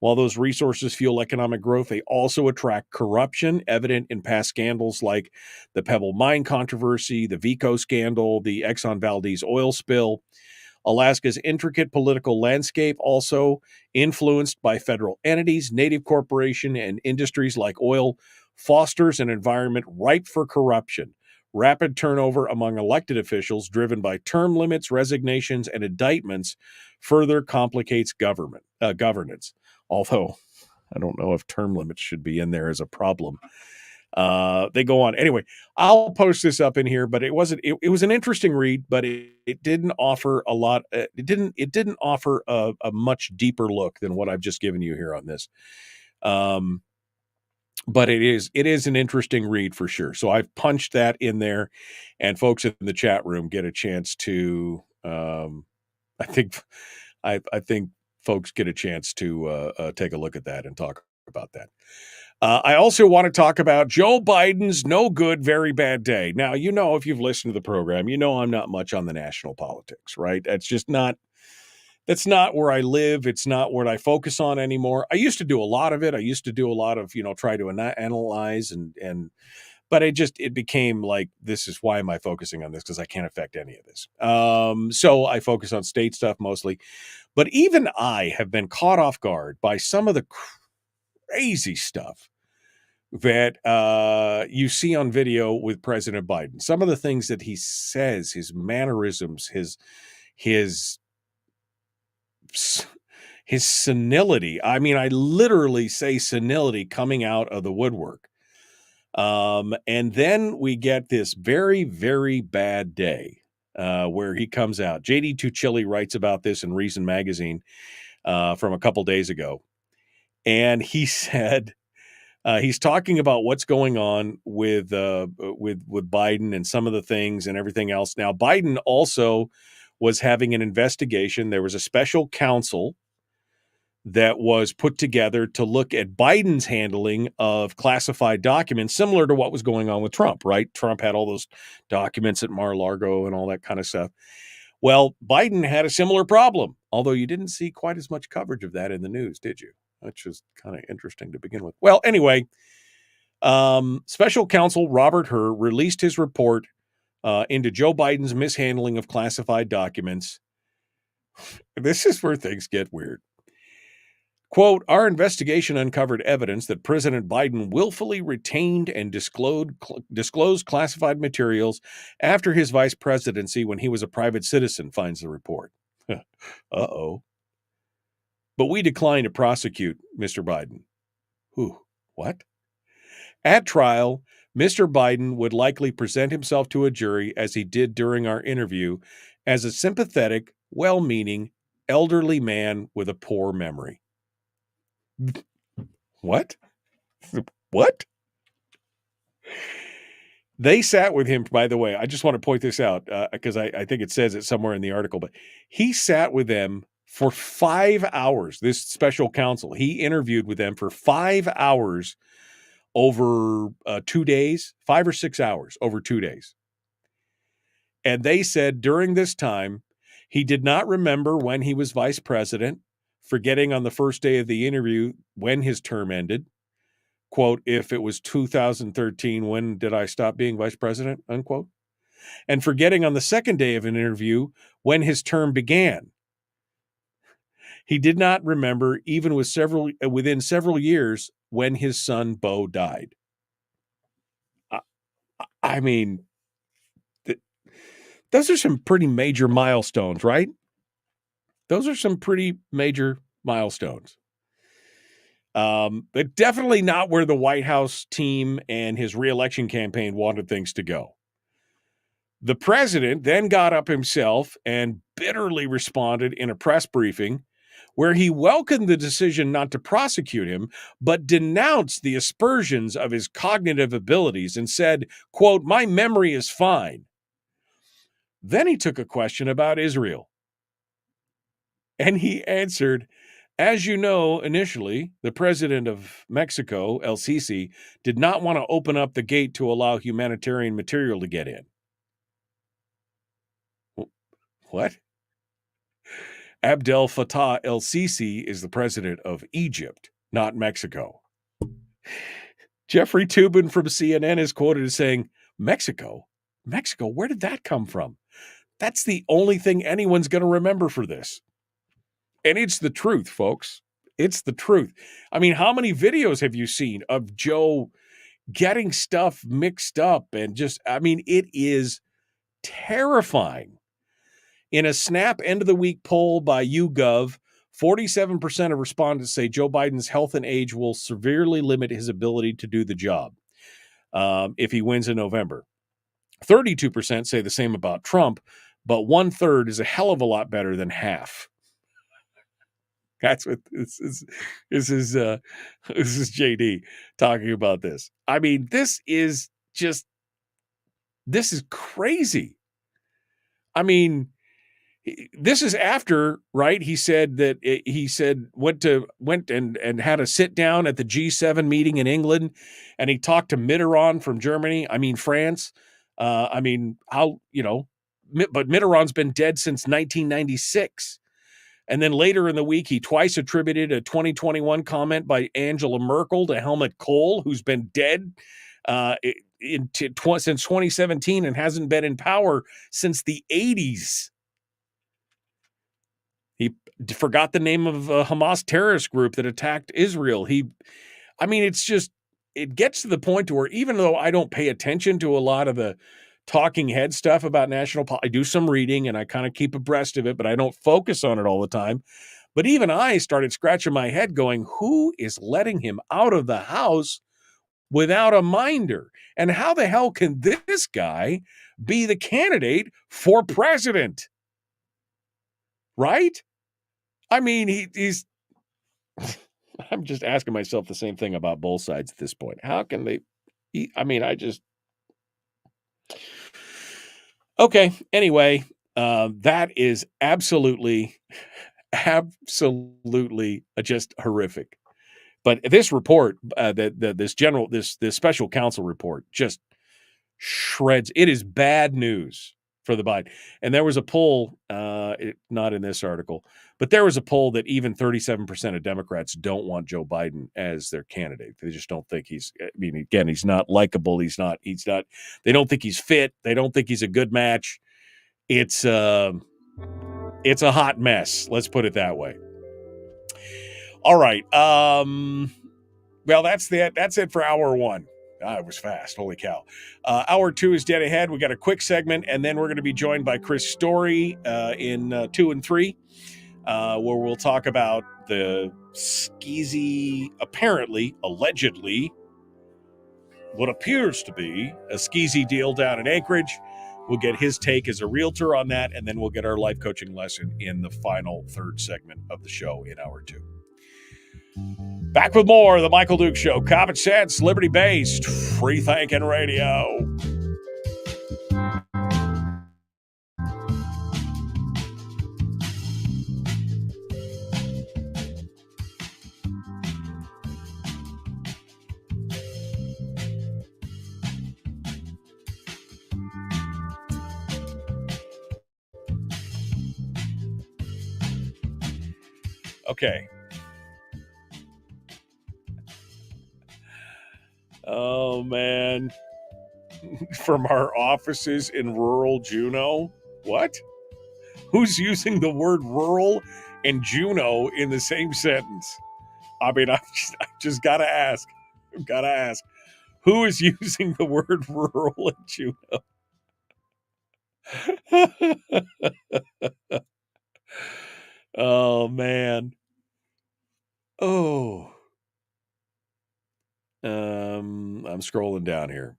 While those resources fuel economic growth, they also attract corruption, evident in past scandals like the Pebble Mine controversy, the Vico scandal, the Exxon Valdez oil spill. Alaska's intricate political landscape, also influenced by federal entities, native corporation, and industries like oil, fosters an environment ripe for corruption. Rapid turnover among elected officials, driven by term limits, resignations, and indictments, further complicates governance. Although I don't know if term limits should be in there as a problem. They go on. Anyway, I'll post this up in here, but it wasn't. It was an interesting read, but it didn't offer a lot. It didn't offer a much deeper look than what I've just given you here on this. But it is an interesting read for sure. So I've punched that in there, and folks in the chat room get a chance to. I think folks get a chance to take a look at that and talk about that. I also want to talk about Joe Biden's no good, very bad day. Now, if you've listened to the program, I'm not much on the national politics, right? That's not where I live. It's not what I focus on anymore. I used to do a lot of it. I used to do a lot of, try to analyze but it became like, this is why am I focusing on this? Because I can't affect any of this. So I focus on state stuff mostly. But even I have been caught off guard by some of the crazy stuff that you see on video with President Biden. Some of the things that he says, his mannerisms, his senility. I mean, I literally say senility coming out of the woodwork. And then we get this very, very bad day where he comes out. J.D. Tuchili writes about this in Reason Magazine from a couple days ago. And he said, he's talking about what's going on with Biden and some of the things and everything else. Now, Biden also was having an investigation. There was a special counsel that was put together to look at Biden's handling of classified documents, similar to what was going on with Trump, right? Trump had all those documents at Mar-a-Lago and all that kind of stuff. Well, Biden had a similar problem, although you didn't see quite as much coverage of that in the news, did you? Which is kind of interesting to begin with. Well, anyway, special counsel Robert Hur released his report into Joe Biden's mishandling of classified documents. This is where things get weird. Quote, our investigation uncovered evidence that President Biden willfully retained and disclosed classified materials after his vice presidency when he was a private citizen, finds the report. Uh-oh. But we declined to prosecute Mr. Biden. Who? What? At trial, Mr. Biden would likely present himself to a jury, as he did during our interview, as a sympathetic, well-meaning, elderly man with a poor memory. What? What? They sat with him, by the way. I just want to point this out because I think it says it somewhere in the article, but he sat with them for 5 hours. This special counsel, he interviewed with them for 5 hours over 2 days, 5 or 6 hours over 2 days. And they said during this time, he did not remember when he was vice president, forgetting on the first day of the interview when his term ended. Quote, if it was 2013, when did I stop being vice president? Unquote. And forgetting on the second day of an interview when his term began. He did not remember, even within several years, when his son Beau died. I mean, those are some pretty major milestones, right? Those are some pretty major milestones. But definitely not where the White House team and his reelection campaign wanted things to go. The president then got up himself and bitterly responded in a press briefing where he welcomed the decision not to prosecute him, but denounced the aspersions of his cognitive abilities and said, quote, my memory is fine. Then he took a question about Israel. And he answered, as you know, initially, the president of Mexico, El Sisi, did not want to open up the gate to allow humanitarian material to get in. What? Abdel Fattah el-Sisi is the president of Egypt, not Mexico. Jeffrey Toobin from CNN is quoted as saying, Mexico? Mexico? Where did that come from? That's the only thing anyone's going to remember for this. And it's the truth, folks. It's the truth. I mean, how many videos have you seen of Joe getting stuff mixed up and just, I mean, it is terrifying. In a Snap end of the week poll by YouGov, 47% of respondents say Joe Biden's health and age will severely limit his ability to do the job if he wins in November. 32% say the same about Trump, but 1/3 is a hell of a lot better than half. That's what this is. This is JD talking about this. I mean, this is crazy. I mean, this is after, right? He said went and had a sit down at the G7 meeting in England, and he talked to Mitterrand from Germany. I mean, France. But Mitterrand's been dead since 1996. And then later in the week, he twice attributed a 2021 comment by Angela Merkel to Helmut Kohl, who's been dead since 2017 and hasn't been in power since the 80s. He forgot the name of a Hamas terrorist group that attacked Israel. It gets to the point where even though I don't pay attention to a lot of the talking head stuff about national politics, I do some reading and I kind of keep abreast of it, but I don't focus on it all the time. But even I started scratching my head going, who is letting him out of the house without a minder? And how the hell can this guy be the candidate for president? Right? I mean, he's I'm just asking myself the same thing about both sides at this point. How can they Okay, anyway, that is absolutely just horrific. But this report, this special counsel report, just shreds. It is bad news for the Biden. And there was a poll, not in this article, but there was a poll that even 37% of Democrats don't want Joe Biden as their candidate. They just don't think he's not likable. He's not, they don't think he's fit. They don't think he's a good match. It's a hot mess. Let's put it that way. All right. Well, that's it for hour one. It was fast. Holy cow. Hour two is dead ahead. We got a quick segment, and then we're going to be joined by Chris Story in 2 and 3, where we'll talk about the skeezy, allegedly, what appears to be a skeezy deal down in Anchorage. We'll get his take as a realtor on that, and then we'll get our life coaching lesson in the final third segment of the show in hour two. Back with more of the Michael Duke Show. Common sense, liberty-based, free-thinking radio. Okay. Oh, man. From our offices in rural Juneau. What? Who's using the word rural and Juneau in the same sentence? I mean, I just got to ask. I've got to ask. Who is using the word rural and Juneau? Oh, man. Oh. I'm scrolling down here.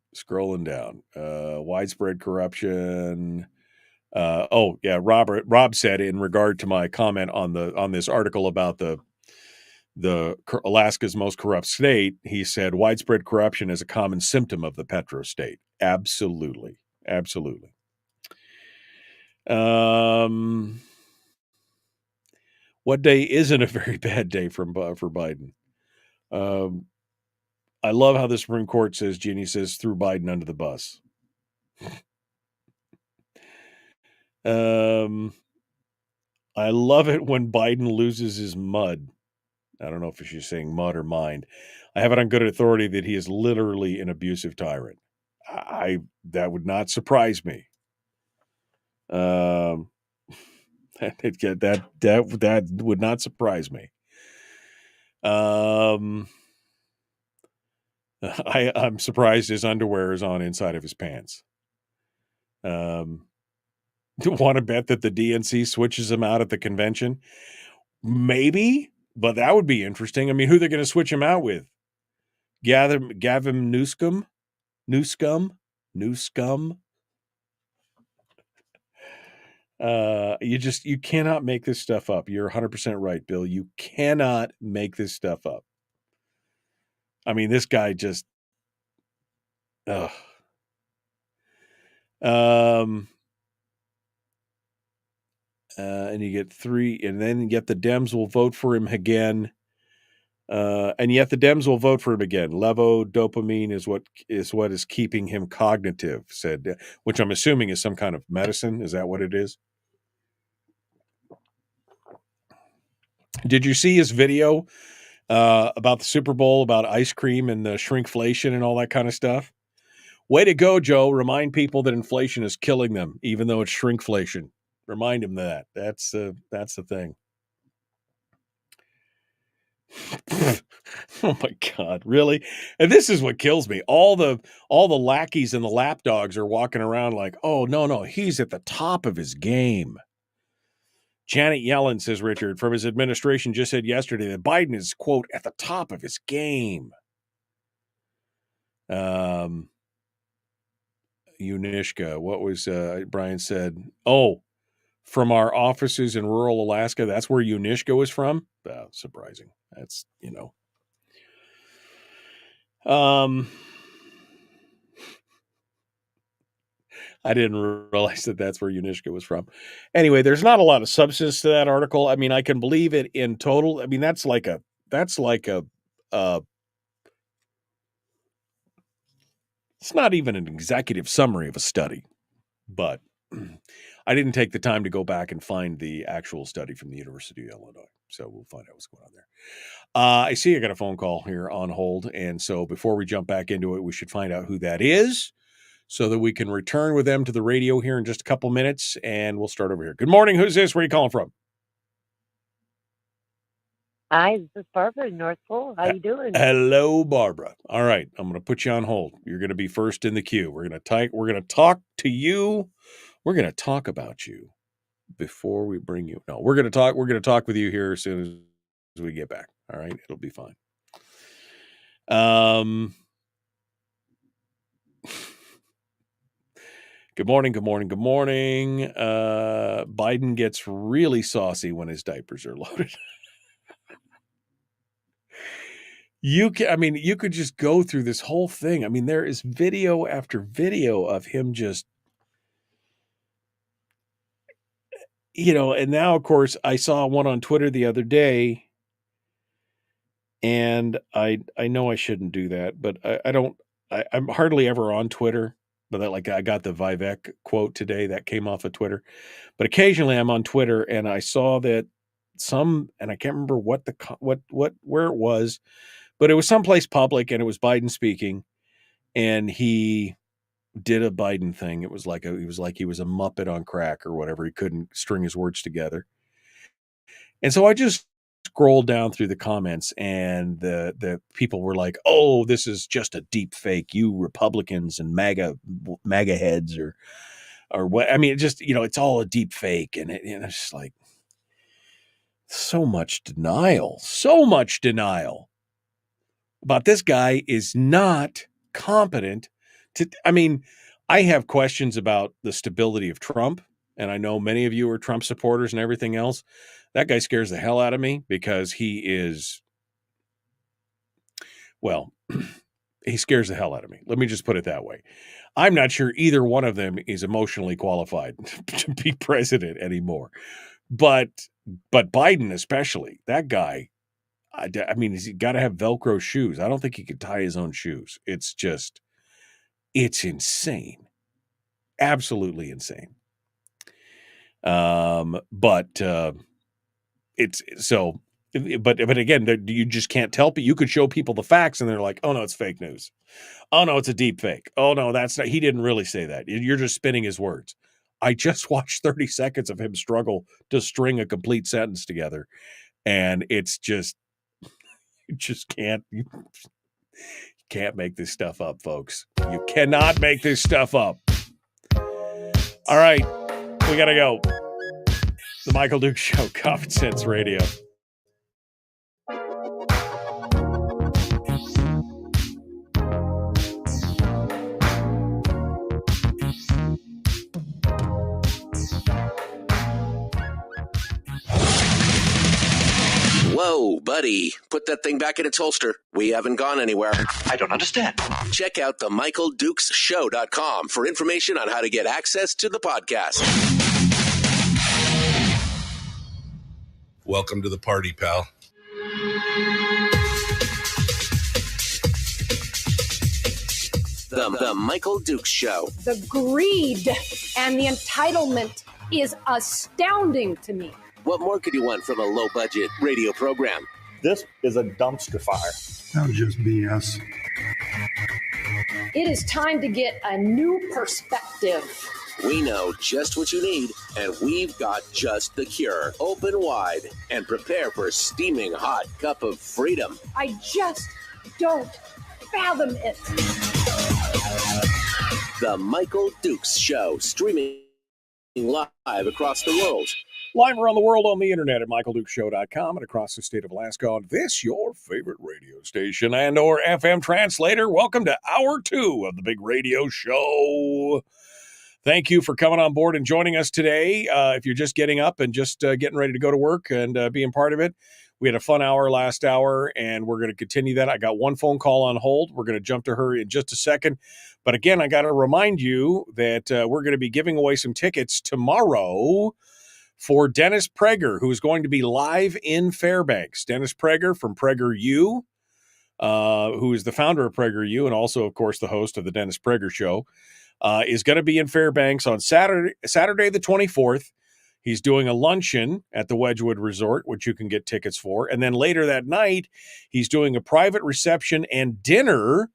Widespread corruption. Rob said in regard to my comment on this article about the Alaska's most corrupt state, he said widespread corruption is a common symptom of the petro state. Absolutely. What day isn't a very bad day for Biden? I love how the Supreme Court says, Jeannie says, threw Biden under the bus. I love it when Biden loses his mud. I don't know if she's saying mud or mind. I have it on good authority that he is literally an abusive tyrant. That would not surprise me. That would not surprise me. I'm surprised his underwear is on inside of his pants. Want to bet that the DNC switches him out at the convention? Maybe, but that would be interesting. I mean, who they're going to switch him out with? Gavin Newscomb? Newscomb? You cannot make this stuff up. You're 100% right, Bill. You cannot make this stuff up. I mean, this guy just, ugh. And you get 3, and then yet the Dems will vote for him again. And yet the Dems will vote for him again. Levodopamine is what is keeping him cognitive, said, which I'm assuming is some kind of medicine. Is that what it is? Did you see his video about the Super Bowl, about ice cream and the shrinkflation and all that kind of stuff? Way to go, Joe. Remind people that inflation is killing them, even though it's shrinkflation. Remind them that. That's the thing. Oh my God, really? And this is what kills me. All the lackeys and the lapdogs are walking around like, oh, no, he's at the top of his game. Janet Yellen, says Richard, from his administration just said yesterday that Biden is, quote, at the top of his game. Unishka, what was Brian said? Oh, from our offices in rural Alaska, that's where Unishka was from? Surprising. That's, I didn't realize that that's where Unishka was from. Anyway, there's not a lot of substance to that article. I mean, I can believe it in total. I mean, that's like a it's not even an executive summary of a study, but I didn't take the time to go back and find the actual study from the University of Illinois. So we'll find out what's going on there. I see I got a phone call here on hold. And so before we jump back into it, we should find out who that is so that we can return with them to the radio here in just a couple minutes. And we'll start over here. Good morning. Who's this? Where are you calling from? Hi, this is Barbara in North Pole. How you doing? Hello, Barbara. All right, I'm going to put you on hold. You're going to be first in the queue. We're going to talk to you. We're going to talk about you before we bring you. No, we're going to talk with you here as soon as we get back. All right, it'll be fine. Good morning. Biden gets really saucy when his diapers are loaded. You could just go through this whole thing. I mean, there is video after video of him just, and now, of course, I saw one on Twitter the other day, and I know I shouldn't do that, but I'm hardly ever on Twitter, but I got the Vivek quote today that came off of Twitter, but occasionally I'm on Twitter, and I saw that and I can't remember where it was, but it was someplace public, and it was Biden speaking, and he did a Biden thing. It was like he was a Muppet on crack or whatever. He couldn't string his words together. And so I just scrolled down through the comments, and the people were like, oh, this is just a deep fake. You Republicans and MAGA heads or what? I mean, it just, it's all a deep fake. And it's just like so much denial about this guy is not competent to, I have questions about the stability of Trump, and I know many of you are Trump supporters and everything else. That guy scares the hell out of me because he scares the hell out of me. Let me just put it that way. I'm not sure either one of them is emotionally qualified to be president anymore. But Biden especially, that guy, he's got to have Velcro shoes. I don't think he could tie his own shoes. It's insane. Absolutely insane. But it's so. But again, you just can't tell. But you could show people the facts, and they're like, "Oh no, it's fake news. Oh no, it's a deep fake. Oh no, that's not. He didn't really say that. You're just spinning his words." I just watched 30 seconds of him struggle to string a complete sentence together, and it's just you just you can't make this stuff up, folks. You cannot make this stuff up. All right, we gotta go. The Michael Duke Show, Common Sense Radio. Whoa, buddy. Put that thing back in its holster. We haven't gone anywhere. I don't understand. Check out the MichaelDukesShow.com for information on how to get access to the podcast. Welcome to the party, pal. The Michael Dukes Show. The greed and the entitlement is astounding to me. What more could you want from a low-budget radio program? This is a dumpster fire. That was just BS. It is time to get a new perspective. We know just what you need, and we've got just the cure. Open wide and prepare for a steaming hot cup of freedom. I just don't fathom it. The Michael Dukes Show, streaming live across the world. Live around the world on the internet at michaeldukeshow.com and across the state of Alaska on this, your favorite radio station and or FM translator. Welcome to Hour 2 of the big radio show. Thank you for coming on board and joining us today. If you're just getting up and just getting ready to go to work and being part of it, we had a fun hour last hour, and we're going to continue that. I got one phone call on hold. We're going to jump to her in just a second. But again, I got to remind you that we're going to be giving away some tickets tomorrow for Dennis Prager, who is going to be live in Fairbanks. Dennis Prager from PragerU, who is the founder of PragerU and also, of course, the host of the Dennis Prager Show, is going to be in Fairbanks on Saturday the 24th. He's doing a luncheon at the Wedgwood Resort, which you can get tickets for. And then later that night, he's doing a private reception and dinner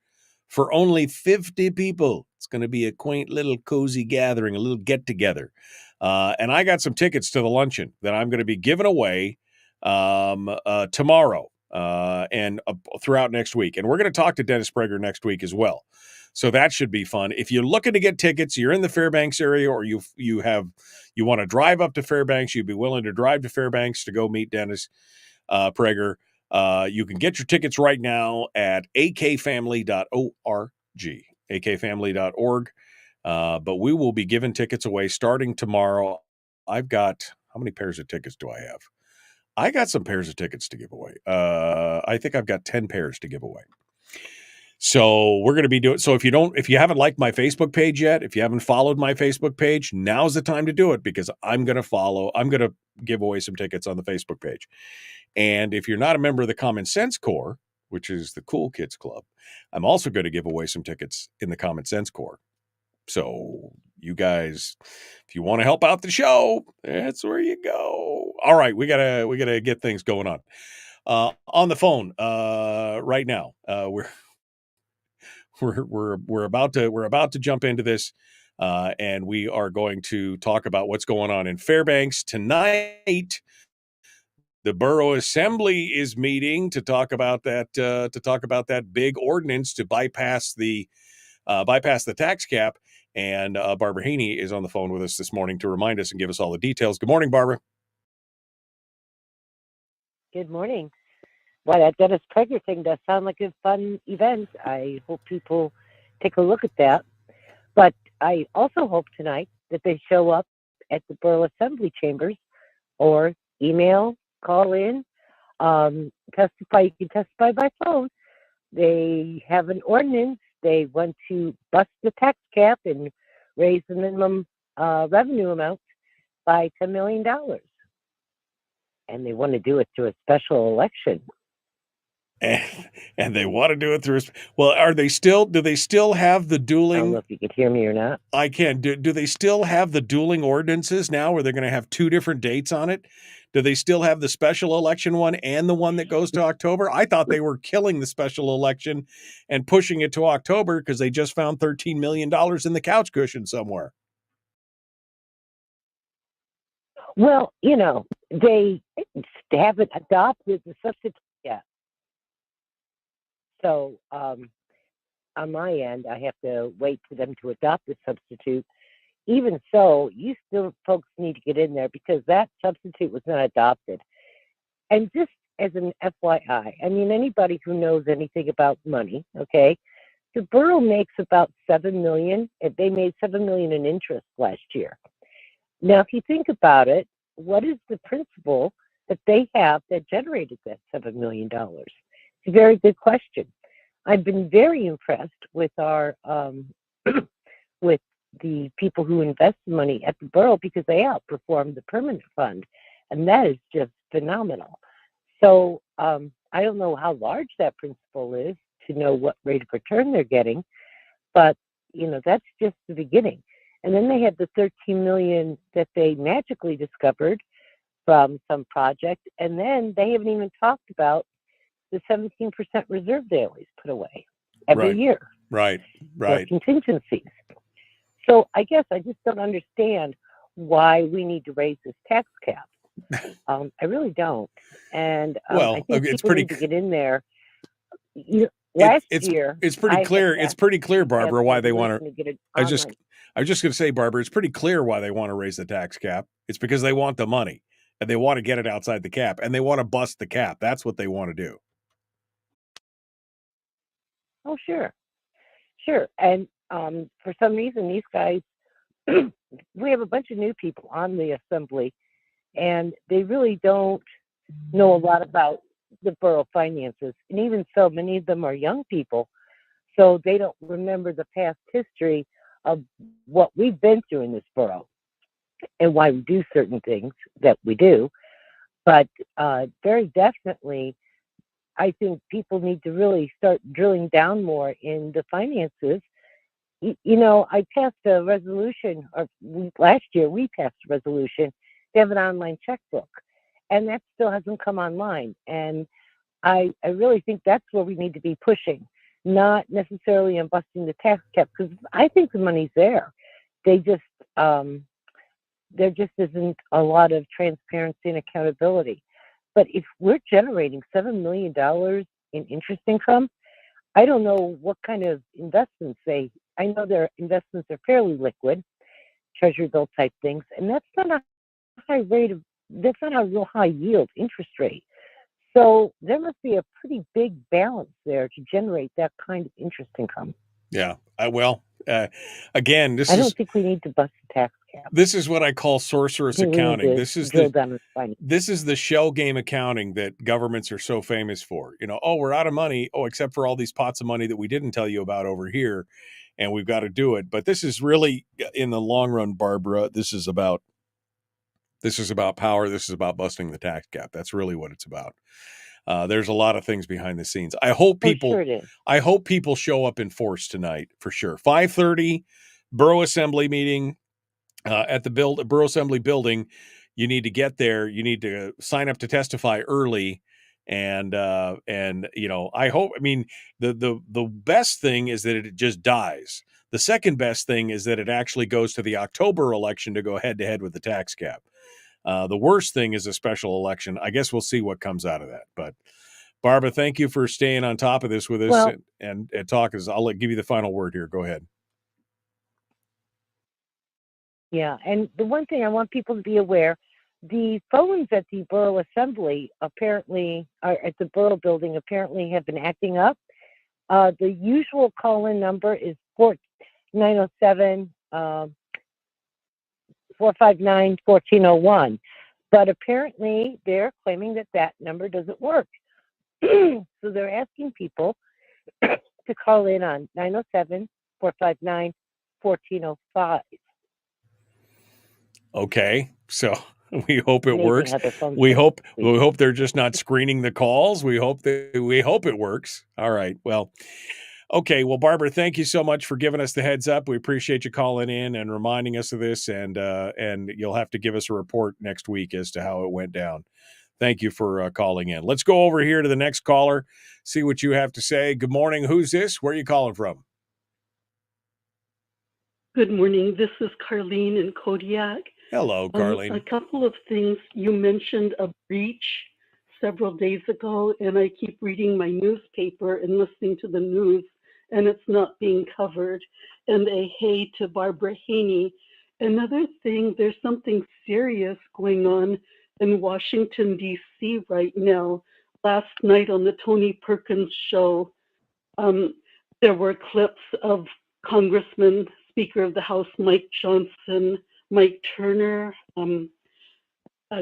for only 50 people. It's going to be a quaint little cozy gathering, a little get-together. And I got some tickets to the luncheon that I'm going to be giving away tomorrow and throughout next week. And we're going to talk to Dennis Prager next week as well. So that should be fun. If you're looking to get tickets, you're in the Fairbanks area, or you want to drive up to Fairbanks, you'd be willing to drive to Fairbanks to go meet Dennis Prager. You can get your tickets right now at akfamily.org, akfamily.org. But we will be giving tickets away starting tomorrow. I've got, how many pairs of tickets do I have? I got some pairs of tickets to give away. I think I've got 10 pairs to give away. So we're going to be doing, so if you haven't liked my Facebook page yet, if you haven't followed my Facebook page, now's the time to do it, because I'm going to give away some tickets on the Facebook page. And if you're not a member of the Common Sense Corps, which is the Cool Kids Club, I'm also going to give away some tickets in the Common Sense Corps. So you guys, if you want to help out the show, that's where you go. All right, we gotta get things going on. On the phone right now, we're about to jump into this, and we are going to talk about what's going on in Fairbanks tonight. The Borough Assembly is meeting to talk about that big ordinance to bypass the tax cap. And Barbara Haney is on the phone with us this morning to remind us and give us all the details. Good morning, Barbara. Good morning. Well, that Dennis Prager thing does sound like a fun event. I hope people take a look at that. But I also hope tonight that they show up at the Borough Assembly chambers, or email, call in, testify. You can testify by phone. They have an ordinance. They want to bust the tax cap and raise the minimum revenue amount by $10 million. And they want to do it through a special election. and they want to do it through. Well, do they still have the I don't dueling? know if you could hear me or not. I can. Do they still have the dueling ordinances now where they're going to have two different dates on it? Do they still have the special election one and the one that goes to October? I thought they were killing the special election and pushing it to October because they just found $13 million in the couch cushion somewhere. Well, they haven't adopted the substitute yet. So on my end, I have to wait for them to adopt the substitute. Even so, you still folks need to get in there because that substitute was not adopted. And just as an FYI, I mean, anybody who knows anything about money, okay, the borough makes about $7 million. They made $7 million in interest last year. Now, if you think about it, what is the principle that they have that generated that $7 million? It's a very good question. I've been very impressed with our with the people who invest money at the borough because they outperform the permanent fund, and that is just phenomenal. So I don't know how large that principle is to know what rate of return they're getting, but that's just the beginning. And then they had the $13 million that they magically discovered from some project, and then they haven't even talked about the 17% reserve they always put away every year. Right. For contingencies. So I guess I just don't understand why we need to raise this tax cap. I really don't. And I think people need to get in there. Last year, it's pretty clear. It's pretty clear, Barbara, why they want to. I was just going to say, Barbara, it's pretty clear why they want to raise the tax cap. It's because they want the money and they want to get it outside the cap and they want to bust the cap. That's what they want to do. Oh, sure. And for some reason, these guys, we have a bunch of new people on the assembly, and they really don't know a lot about the borough finances. And even so, many of them are young people, so they don't remember the past history of what we've been through in this borough and why we do certain things that we do. But very definitely, I think people need to really start drilling down more in the finances. I passed a resolution, or last year we passed a resolution to have an online checkbook, and that still hasn't come online. And I really think that's where we need to be pushing, not necessarily on busting the tax cap, because I think the money's there. There just isn't a lot of transparency and accountability. But if we're generating $7 million in interest income, I don't know what kind of investments I know their investments are fairly liquid, treasury bill type things, and that's not a real high yield interest rate. So there must be a pretty big balance there to generate that kind of interest income. Yeah. Again, I don't think we need to bust the tax cap. This is what I call sorceress accounting. This is the shell game accounting that governments are so famous for. We're out of money. Oh, except for all these pots of money that we didn't tell you about over here, and we've got to do it. But this is really, in the long run, Barbara, this is about power. This is about busting the tax cap. That's really what it's about. There's a lot of things behind the scenes. I hope people show up in force tonight for sure. 5:30, Borough Assembly meeting at the Borough Assembly building. You need to get there. You need to sign up to testify early. And I hope. I mean, the best thing is that it just dies. The second best thing is that it actually goes to the October election to go head to head with the tax cap. The worst thing is a special election. I guess we'll see what comes out of that. But Barbara, thank you for staying on top of this with us and talking. I'll give you the final word here. Go ahead. Yeah, and the one thing I want people to be aware, the phones at the Borough Assembly apparently, are at the Borough Building apparently have been acting up. The usual call-in number is 907 459-1401. But apparently they're claiming that number doesn't work. So they're asking people to call in on 907-459-1405. Okay. So We hope it Amazing works. how their phones We work. hope they're just not screening the calls. We hope it works. All right. Well, okay. Well, Barbara, thank you so much for giving us the heads up. We appreciate you calling in and reminding us of this. And you'll have to give us a report next week as to how it went down. Thank you for calling in. Let's go over here to the next caller. See what you have to say. Good morning. Who's this? Where are you calling from? Good morning. This is Carlene in Kodiak. Hello, Carlene. A couple of things. You mentioned a breach several days ago, and I keep reading my newspaper and listening to the news, and it's not being covered. And a hey to Barbara Haney. Another thing, there's something serious going on in Washington, D.C. right now. Last night on the Tony Perkins show, there were clips of Congressman, Speaker of the House Mike Johnson, Mike Turner,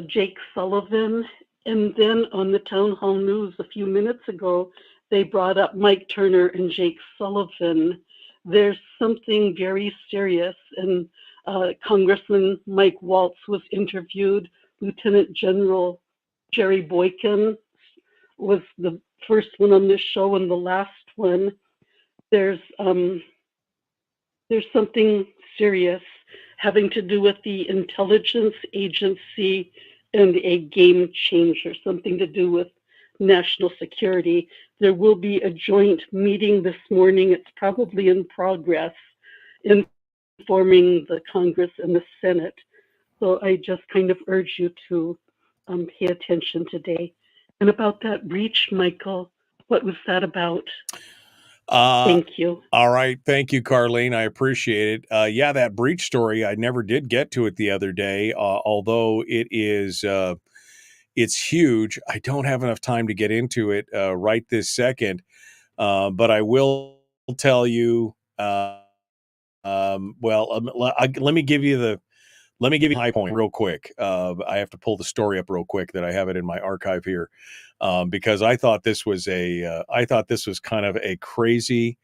Jake Sullivan, and then on the town hall news a few minutes ago, they brought up Mike Turner and Jake Sullivan. There's something very serious, and Congressman Mike Waltz was interviewed. Lieutenant General Jerry Boykin was the first one on this show and the last one. There's something serious having to do with the intelligence agency and a game changer, something to do with national security. There will be a joint meeting this morning. It's probably in progress, informing the Congress and the Senate. So I just kind of urge you to pay attention today. And about that breach, Michael, what was that about? Thank you. All right. Thank you, Carlene. I appreciate it. Yeah, that breach story, I never did get to it the other day, although it's huge. I don't have enough time to get into it right this second, but I will tell you, let me give you the high point real quick. I have to pull the story up real quick that I have it in my archive here. Because I thought this was kind of a crazy,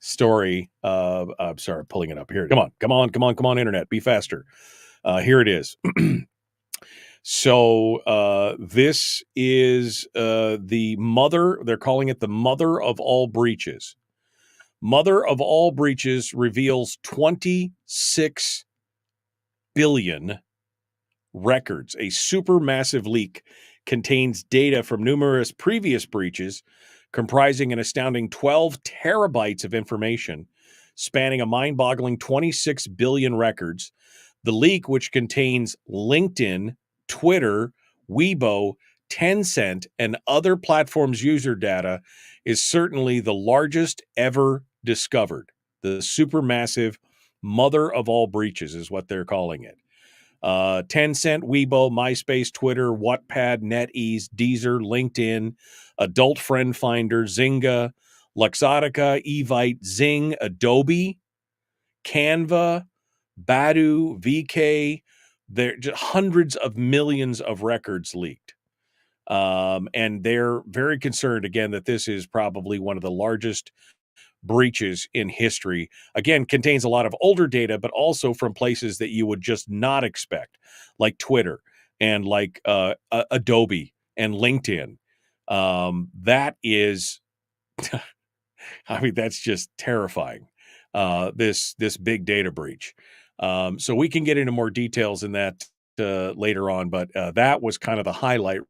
story. I'm sorry, pulling it up here. Come on, internet, be faster. Here it is. So this is the mother. They're calling it the mother of all breaches. Mother of all breaches reveals 26 billion records. A supermassive leak contains data from numerous previous breaches, comprising an astounding 12 terabytes of information, spanning a mind-boggling 26 billion records. The leak, which contains LinkedIn, Twitter, Weibo, Tencent, and other platforms' user data, is certainly the largest ever discovered. The supermassive mother of all breaches is what they're calling it. Tencent, Weibo, MySpace, Twitter, Wattpad, NetEase, Deezer, LinkedIn, Adult Friend Finder, Zynga, Luxottica, Evite, Zing, Adobe, Canva, Badu, VK. There just hundreds of millions of records leaked. And they're very concerned, again, that this is probably one of the largest breaches in history. Again, contains a lot of older data, but also from places that you would just not expect, like Twitter and like Adobe and LinkedIn. That is, I mean, that's just terrifying. This big data breach. So we can get into more details in that later on, but that was kind of the highlight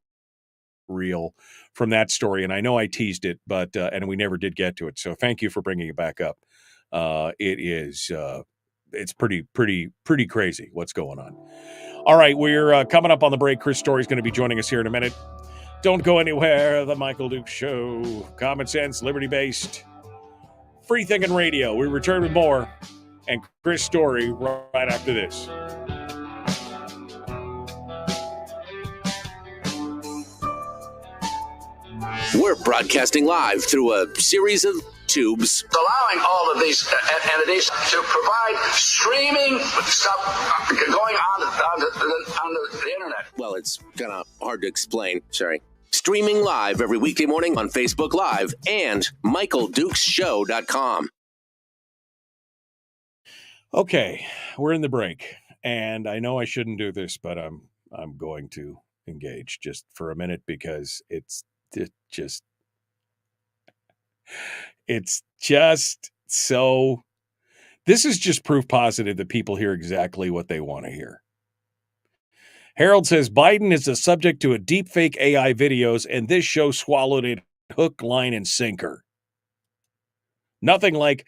reel from that story. And I know I teased it, but and we never did get to it. So thank you for bringing it back up. It's pretty crazy what's going on. All right, we're coming up on the break. Chris Story's going to be joining us here in a minute. Don't go anywhere. The Michael Duke Show, common sense, liberty-based, free thinking radio. We return with more, and Chris Story right after this. We're broadcasting live through a series of tubes, allowing all of these entities to provide streaming stuff going on the internet. Well, it's kind of hard to explain. Sorry. Streaming live every weekday morning on Facebook Live and MichaelDukesShow.com. Okay, we're in the break, and I know I shouldn't do this, but I'm going to engage just for a minute because it's just so. This is just proof positive that people hear exactly what they want to hear. Harold says Biden is the subject to a deepfake AI videos, and this show swallowed it hook, line, and sinker. Nothing like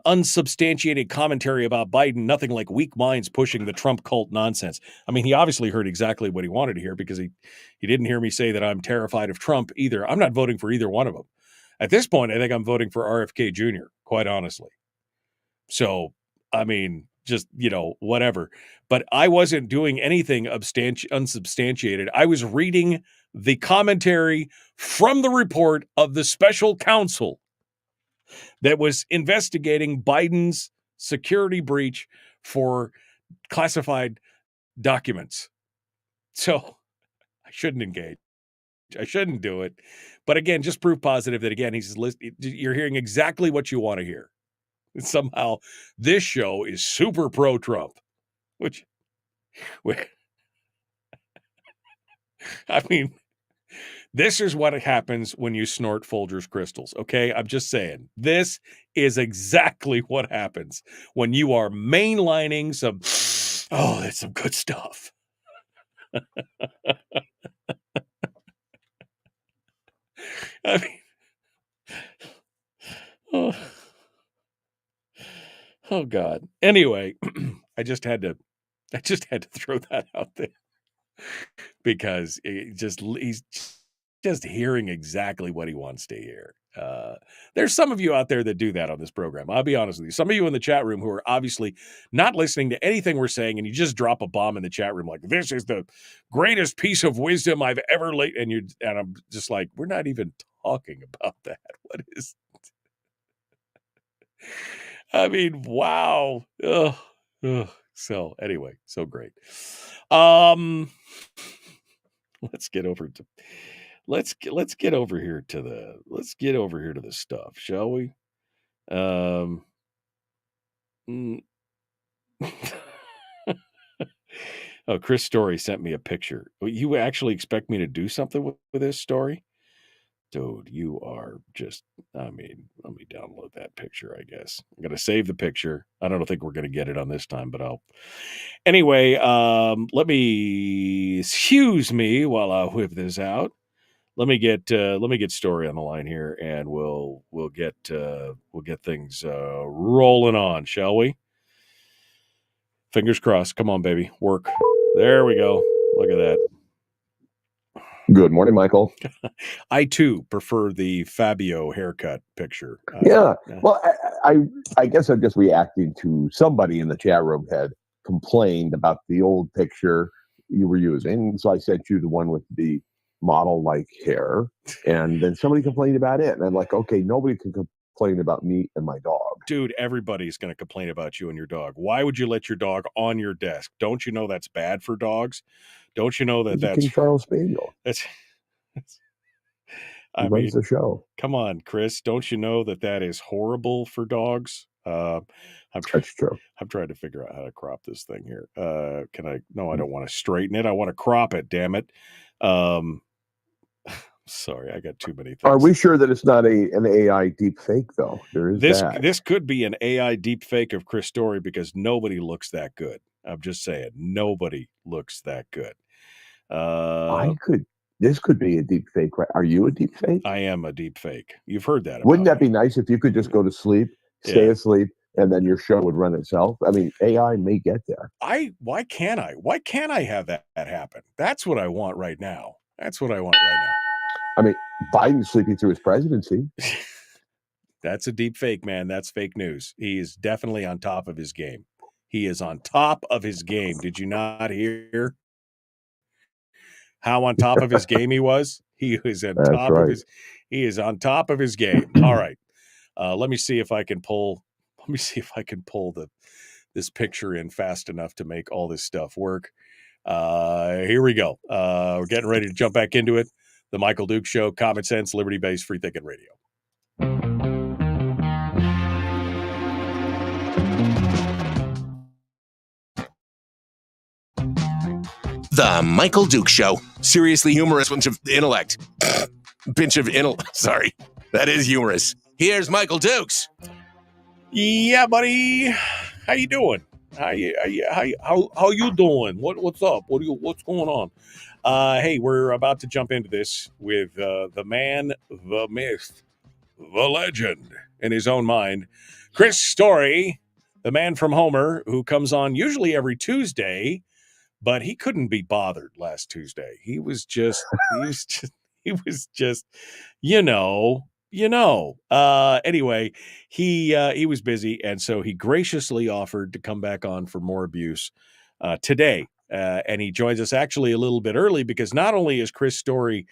unsubstantiated commentary about Biden. Nothing like weak minds pushing the Trump cult nonsense. I mean, he obviously heard exactly what he wanted to hear because he didn't hear me say that I'm terrified of Trump either. I'm not voting for either one of them. At this point, I think I'm voting for RFK Jr., quite honestly. So, I mean, just, whatever. But I wasn't doing anything unsubstantiated. I was reading the commentary from the report of the special counsel that was investigating Biden's security breach for classified documents. So I shouldn't engage. I shouldn't do it. But again, just proof positive that, again, you're hearing exactly what you want to hear. And somehow this show is super pro-Trump, which I mean, this is what happens when you snort Folgers crystals, okay? I'm just saying. This is exactly what happens when you are mainlining some, that's some good stuff. I mean, oh God. Anyway, I just had to throw that out there because he's just hearing exactly what he wants to hear. There's some of you out there that do that on this program. I'll be honest with you. Some of you in the chat room who are obviously not listening to anything we're saying, and you just drop a bomb in the chat room like, this is the greatest piece of wisdom I've ever laid. And I'm just like, we're not even talking about that. What is? I mean, wow. Ugh. So anyway, so great. Let's get over to the stuff, shall we? Oh, Chris Story sent me a picture. You actually expect me to do something with this story? Dude, you are just, let me download that picture, I guess. I'm going to save the picture. I don't think we're going to get it on this time, but anyway, let me, excuse me while I whip this out. Let me get Story on the line here, and we'll get things rolling on, shall we? Fingers crossed. Come on, baby. Work. There we go. Look at that. Good morning, Michael. I too prefer the Fabio haircut picture. Yeah. Well, I guess I'm just reacting to somebody in the chat room had complained about the old picture you were using. So I sent you the one with the model-like hair, and then somebody complained about it. And I'm like, okay, nobody can complain about me and my dog. Dude, everybody's going to complain about you and your dog. Why would you let your dog on your desk? Don't you know that's bad for dogs? Don't you know that's King Charles Spaniel? I mean, runs the show. Come on, Chris. Don't you know that is horrible for dogs? That's true. I'm trying to figure out how to crop this thing here. Can I? No, I don't want to straighten it. I want to crop it. Damn it. Sorry, I got too many things. Are we sure that it's not an AI deep fake, though? There is that. This could be an AI deep fake of Chris Story because nobody looks that good. I'm just saying, nobody looks that good. This could be a deep fake, right? Are you a deep fake? I am a deep fake. You've heard that. Wouldn't that be nice if you could just go to sleep, stay asleep, and then your show would run itself? I mean, AI may get there. Why can't I? Why can't I have that happen? That's what I want right now. I mean, Biden's sleeping through his presidency. That's a deep fake, man. That's fake news. He is definitely on top of his game. He is on top of his game. Did you not hear how on top of his game he was? He was on top of his. He is on top of his game. All right. Let me see if I can pull this picture in fast enough to make all this stuff work. Here we go. We're getting ready to jump back into it. The Michael Duke Show, common sense, liberty-based, free thinking radio. The Michael Dukes Show. Seriously humorous bunch of intellect. Sorry. That is humorous. Here's Michael Dukes. Yeah, buddy. How you doing? How you doing? What's up? What's going on? Hey, we're about to jump into this with the man, the myth, the legend in his own mind, Chris Story, the man from Homer, who comes on usually every Tuesday, but he couldn't be bothered last Tuesday. He was just, Anyway, he was busy, and so he graciously offered to come back on for more abuse today. And he joins us actually a little bit early because not only is Chris Story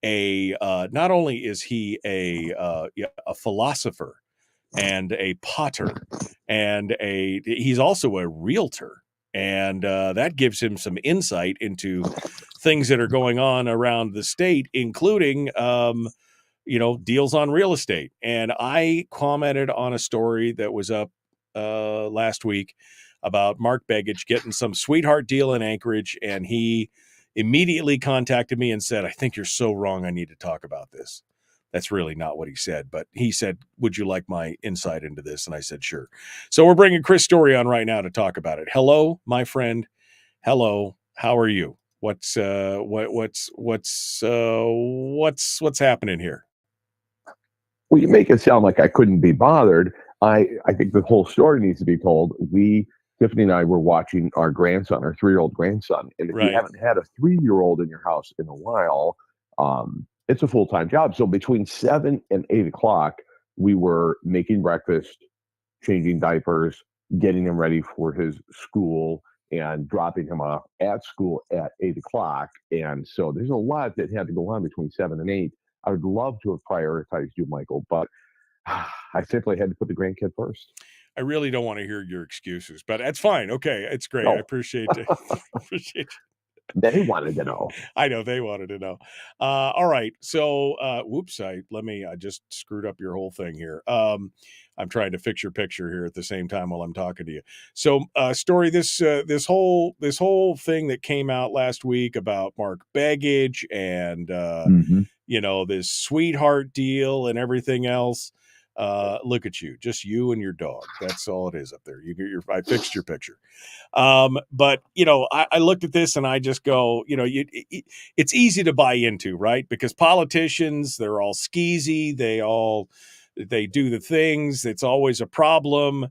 not only is he a philosopher and a potter, and he's also a realtor, and that gives him some insight into things that are going on around the state, including deals on real estate. And I commented on a story that was up last week about Mark Begich getting some sweetheart deal in Anchorage, and he immediately contacted me and said, "I think you're so wrong. I need to talk about this." That's really not what he said, but he said, "Would you like my insight into this?" And I said, "Sure." So we're bringing Chris Story on right now to talk about it. Hello, my friend. Hello. How are you? What's happening here? Well, you make it sound like I couldn't be bothered. I think the whole story needs to be told. Tiffany and I were watching our grandson, our 3-year-old grandson. And if you Right. haven't had a 3-year-old in your house in a while, it's a full-time job. So between 7 and 8 o'clock, we were making breakfast, changing diapers, getting him ready for his school, and dropping him off at school at 8 o'clock. And so there's a lot that had to go on between 7 and 8. I would love to have prioritized you, Michael, but I simply had to put the grandkid first. I really don't want to hear your excuses, but that's fine. Okay, it's great. No. I appreciate it. Appreciate you. They wanted to know. I know they wanted to know. All right. So, whoops! I just screwed up your whole thing here. I'm trying to fix your picture here at the same time while I'm talking to you. So, Story, this whole thing that came out last week about Mark Begich and this sweetheart deal and everything else. Look at you, just you and your dog. That's all it is up there. I fixed your picture. But I looked at this and I just go, it's easy to buy into, right? Because politicians, they're all skeezy. They do the things. It's always a problem.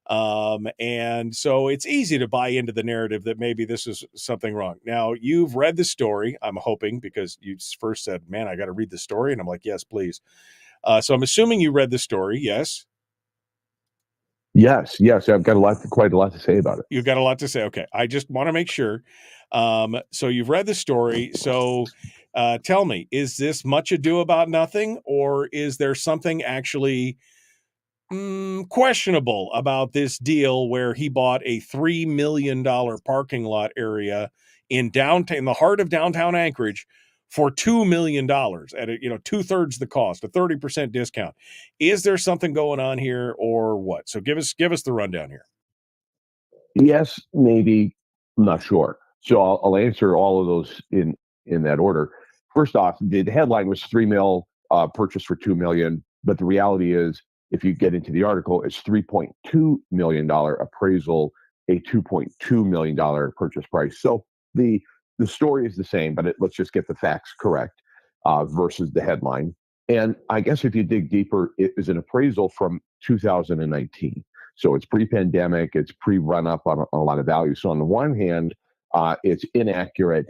And so it's easy to buy into the narrative that maybe this is something wrong. Now, you've read the story, I'm hoping, because you first said, "Man, I got to read the story." And I'm like, "Yes, please." So I'm assuming you read the story. Yes. Yes. I've got quite a lot to say about it. You've got a lot to say. Okay. I just want to make sure. So you've read the story. So tell me, is this much ado about nothing, or is there something actually questionable about this deal where he bought a $3 million parking lot area in the heart of downtown Anchorage for $2 million at 2/3 the cost, a 30% discount? Is there something going on here or what? So give us the rundown here. Yes, maybe. I'm not sure. So I'll answer all of those in that order. First off, the headline was $3 million purchase for $2 million, but the reality is, if you get into the article, it's $3.2 million appraisal, a $2.2 million purchase price. So the story is the same, but let's just get the facts correct versus the headline. And I guess if you dig deeper, it is an appraisal from 2019. So it's pre-pandemic, it's pre-run up on a lot of value. So on the one hand, it's inaccurate,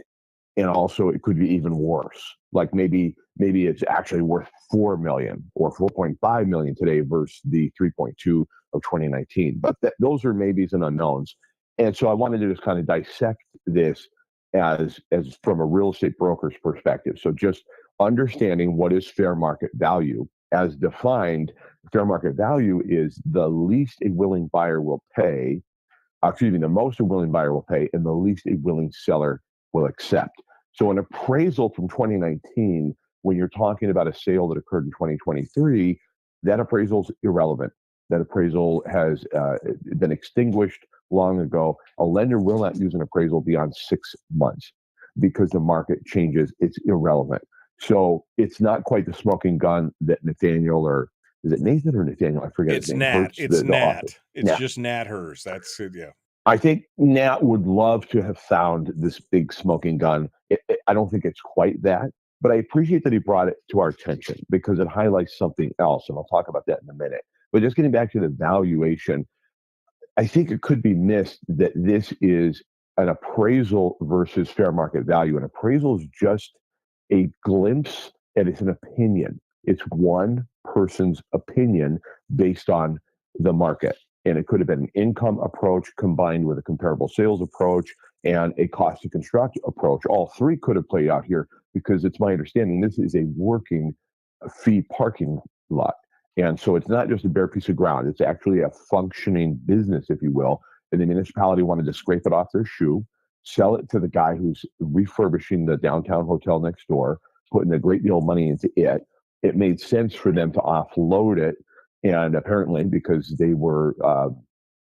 and also it could be even worse. Like maybe it's actually worth $4 million or $4.5 million today versus the 3.2 of 2019. But those are maybes and unknowns. And so I wanted to just kind of dissect this as from a real estate broker's perspective. So just understanding what is fair market value as defined. Fair market value is the least a willing buyer will pay, the most a willing buyer will pay, and the least a willing seller will accept. So an appraisal from 2019, when you're talking about a sale that occurred in 2023, that appraisal is irrelevant. That appraisal has been extinguished long ago. A lender will not use an appraisal beyond 6 months. because the market changes, it's irrelevant. So it's not quite the smoking gun that Nathaniel, or is it Nathan or Nathaniel? I forget his It's name. Nat. Hurts It's the Nat. author. It's Nat. just Nat Hers. That's it. Yeah. I think Nat would love to have found this big smoking gun. I don't think it's quite that, but I appreciate that he brought it to our attention because it highlights something else, and I'll talk about that in a minute. But just getting back to the valuation, I think it could be missed that this is an appraisal versus fair market value. An appraisal is just a glimpse, and it's an opinion. It's one person's opinion based on the market. And it could have been an income approach combined with a comparable sales approach and a cost to construct approach. All three could have played out here because it's my understanding this is a working fee parking lot. And so it's not just a bare piece of ground. It's actually a functioning business, if you will. And the municipality wanted to scrape it off their shoe, sell it to the guy who's refurbishing the downtown hotel next door, putting a great deal of money into it. It made sense for them to offload it. And apparently, because they were,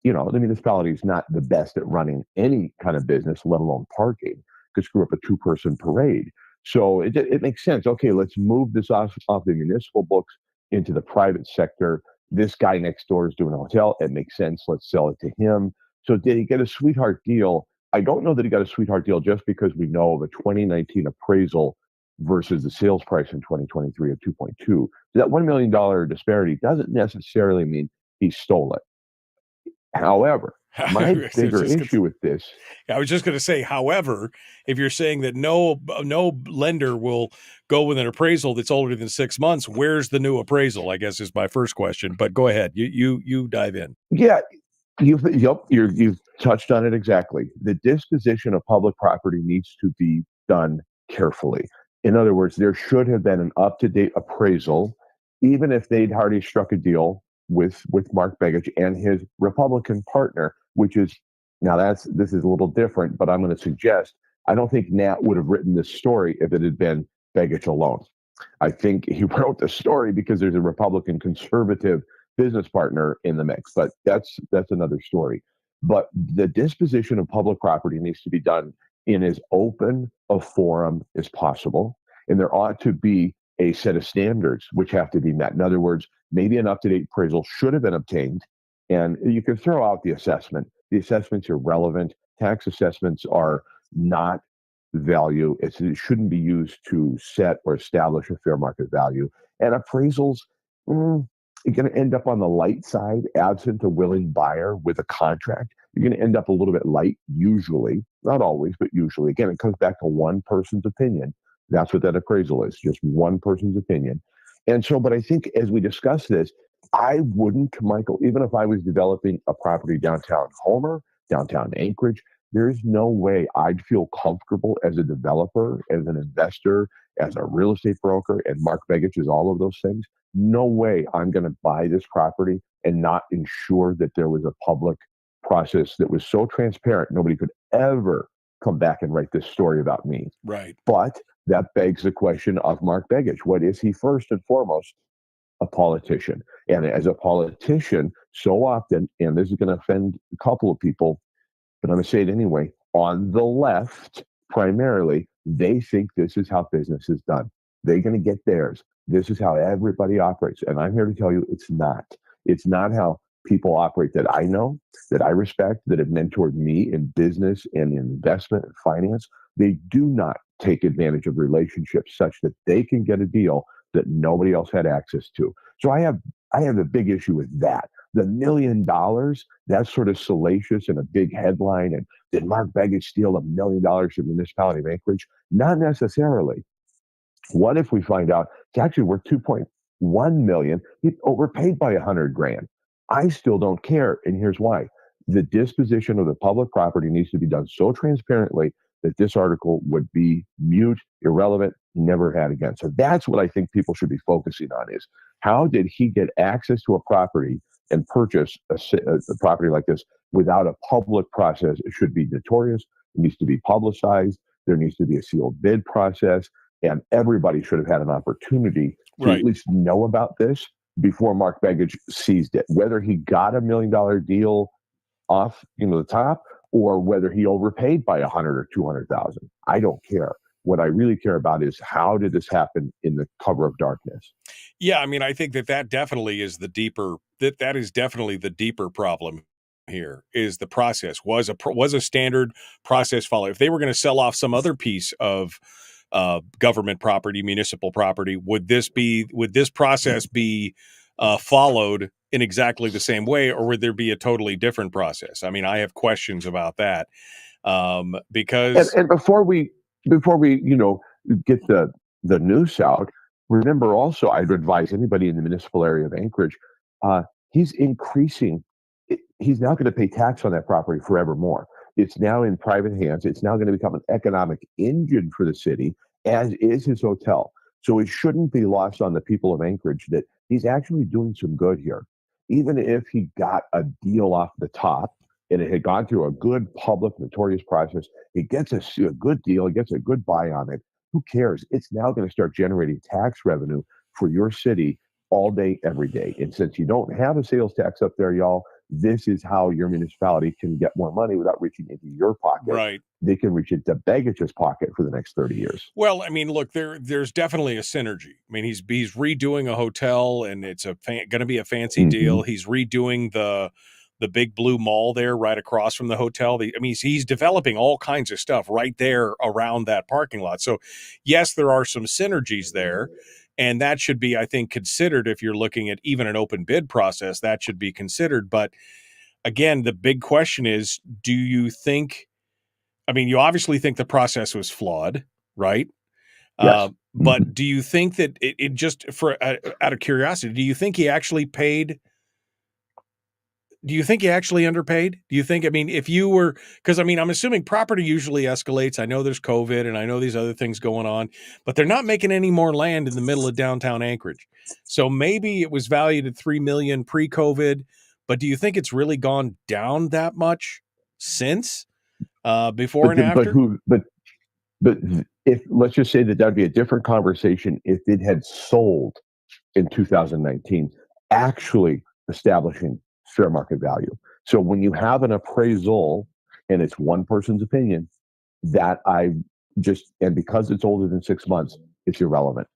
the municipality is not the best at running any kind of business, let alone parking, could screw up a two-person parade. So it makes sense. Okay, let's move this off the municipal books into the private sector. This guy next door is doing a hotel. It makes sense. Let's sell it to him. So did he get a sweetheart deal? I don't know that he got a sweetheart deal just because we know of a 2019 appraisal versus the sales price in 2023 of 2.2. That $1 million disparity doesn't necessarily mean he stole it. However, my bigger issue with this. I was just going to say, however, if you're saying that no lender will go with an appraisal that's older than 6 months, where's the new appraisal? I guess is my first question. But go ahead, you dive in. Yeah, you've touched on it exactly. The disposition of public property needs to be done carefully. In other words, there should have been an up-to-date appraisal, even if they'd already struck a deal with Mark Begich and his Republican partner, which is this is a little different, but I'm going to suggest I don't think Nat would have written this story if it had been Begich alone. I think he wrote the story because there's a Republican conservative business partner in the mix, but that's another story. But the disposition of public property needs to be done in as open a forum as possible, and there ought to be a set of standards which have to be met. In other words, maybe an up-to-date appraisal should have been obtained, and you can throw out the assessment. The assessment's irrelevant. Tax assessments are not value. It shouldn't be used to set or establish a fair market value. And appraisals, you're going to end up on the light side, absent a willing buyer with a contract. You're going to end up a little bit light, usually, not always, but usually. Again, it comes back to one person's opinion. That's what that appraisal is, just one person's opinion. And so, but I think as we discuss this, I wouldn't, Michael, even if I was developing a property downtown Homer, downtown Anchorage, there's no way I'd feel comfortable as a developer, as an investor, as a real estate broker, and Mark Begich is all of those things. No way I'm going to buy this property and not ensure that there was a public process that was so transparent nobody could ever come back and write this story about me. Right. But that begs the question of Mark Begich. What is he first and foremost? A politician. And as a politician, so often, and this is going to offend a couple of people, but I'm going to say it anyway, on the left, primarily, they think this is how business is done. They're going to get theirs. This is how everybody operates. And I'm here to tell you it's not. It's not how people operate that I know, that I respect, that have mentored me in business and in investment and finance. They do not take advantage of relationships such that they can get a deal that nobody else had access to. So I have a big issue with that. The $1 million, that's sort of salacious and a big headline. And did Mark Begich steal $1 million from the municipality of Anchorage? Not necessarily. What if we find out it's actually worth 2.1 million? He overpaid by $100,000. I still don't care, and here's why. The disposition of the public property needs to be done so transparently that this article would be mute, irrelevant, never had again. So that's what I think people should be focusing on is how did he get access to a property and purchase a property like this without a public process? It should be notorious. It needs to be publicized. There needs to be a sealed bid process. And everybody should have had an opportunity to at least know about this before Mark Begich seized it. Whether he got $1 million deal off, the top, or whether he overpaid by 100 or 200,000. I don't care. What I really care about is how did this happen in the cover of darkness? Yeah, I mean, I think that definitely is the deeper that is definitely the deeper problem here is the process was a standard process follow. If they were going to sell off some other piece of government property, municipal property, would this process be followed in exactly the same way, or would there be a totally different process? I mean, I have questions about that because And before we get the news out, remember also I'd advise anybody in the municipal area of Anchorage, uh, he's increasing. He's now going to pay tax on that property forevermore. It's now in private hands. It's now going to become an economic engine for the city, as is his hotel. So it shouldn't be lost on the people of Anchorage that he's actually doing some good here. Even if he got a deal off the top and it had gone through a good public notorious process, he gets a good deal, he gets a good buy on it. Who cares? It's now going to start generating tax revenue for your city all day, every day. And since you don't have a sales tax up there, y'all, this is how your municipality can get more money without reaching into your pocket. right. They can reach into Beggage's pocket for the next 30 years. Well, I mean, look, there's definitely a synergy. I mean, he's redoing a hotel, and it's going to be a fancy deal. He's redoing the big blue mall there right across from the hotel. I mean, he's developing all kinds of stuff right there around that parking lot. So, yes, there are some synergies there, and that should be, I think, considered if you're looking at even an open bid process. That should be considered. But again, the big question is, do you think? I mean, you obviously think the process was flawed, right? Yes. But do you think that it just for out of curiosity, do you think he actually paid? Do you think he actually underpaid? Do you think, I mean, if you were, because I mean, I'm assuming property usually escalates. I know there's COVID and I know these other things going on, but they're not making any more land in the middle of downtown Anchorage. So maybe it was valued at $3 million pre-COVID, but do you think it's really gone down that much since before and after? But if let's just say that that'd be a different conversation if it had sold in 2019, actually establishing fair market value. So when you have an appraisal and it's one person's opinion, that I and because it's older than 6 months, it's irrelevant.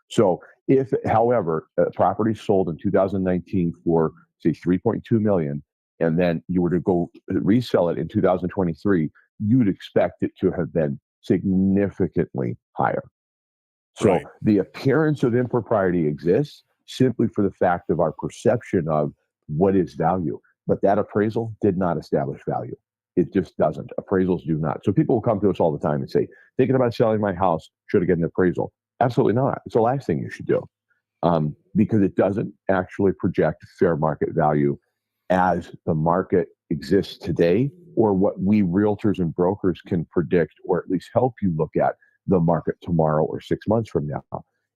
So if, however, a property sold in 2019 for say 3.2 million, and then you were to go resell it in 2023, you'd expect it to have been significantly higher. So Right. the appearance of impropriety exists simply for the fact of our perception of what is value. But that appraisal did not establish value. It just doesn't. Appraisals do not. So people will come to us all the time and say, thinking about selling my house, should I get an appraisal? Absolutely not. It's the last thing you should do because it doesn't actually project fair market value as the market exists today or what we realtors and brokers can predict or at least help you look at the market tomorrow or 6 months from now.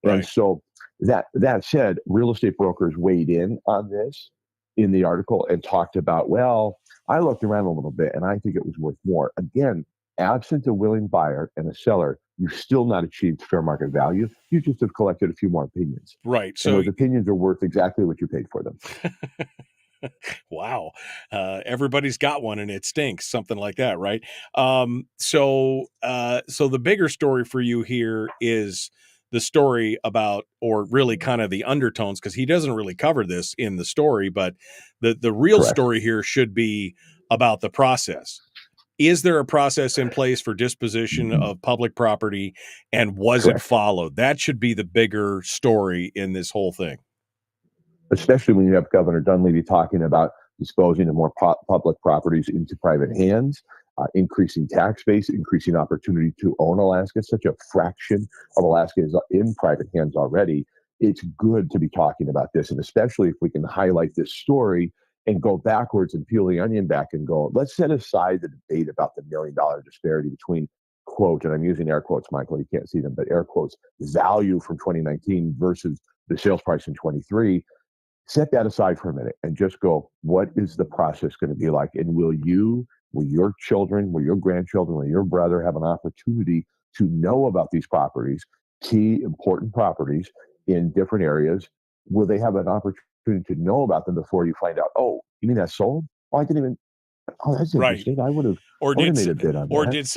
Right. And so that said, real estate brokers weighed in on this in the article and talked about, well, I looked around a little bit and I think it was worth more. Again, absent a willing buyer and a seller, you've still not achieved fair market value. You just have collected a few more opinions. Right. And So those opinions are worth exactly what you paid for them. wow. Everybody's got one and it stinks, something like that, right? So the bigger story for you here is the story about, or really kind of the undertones, because he doesn't really cover this in the story, but the real Correct. story here should be about the process. Is there a process in place for disposition of public property, and was it Correct. followed? That should be the bigger story in this whole thing. Especially when you have Governor Dunleavy talking about disposing of more public properties into private hands, increasing tax base, increasing opportunity to own Alaska. Such a fraction of Alaska is in private hands already. It's good to be talking about this, and especially if we can highlight this story and go backwards and peel the onion back and go, let's set aside the debate about the $1 million disparity between, quote, and I'm using air quotes, Michael, you can't see them, but air quotes, value from 2019 versus the sales price in 23. Set that aside for a minute and just go, what is the process going to be like? And will your children, will your grandchildren, will your brother have an opportunity to know about these properties, key important properties in different areas? Will they have an opportunity to know about them before you find out, oh, you mean that sold? Oh, I didn't even, Oh, that's Right. interesting. I would have made a bid on or that. did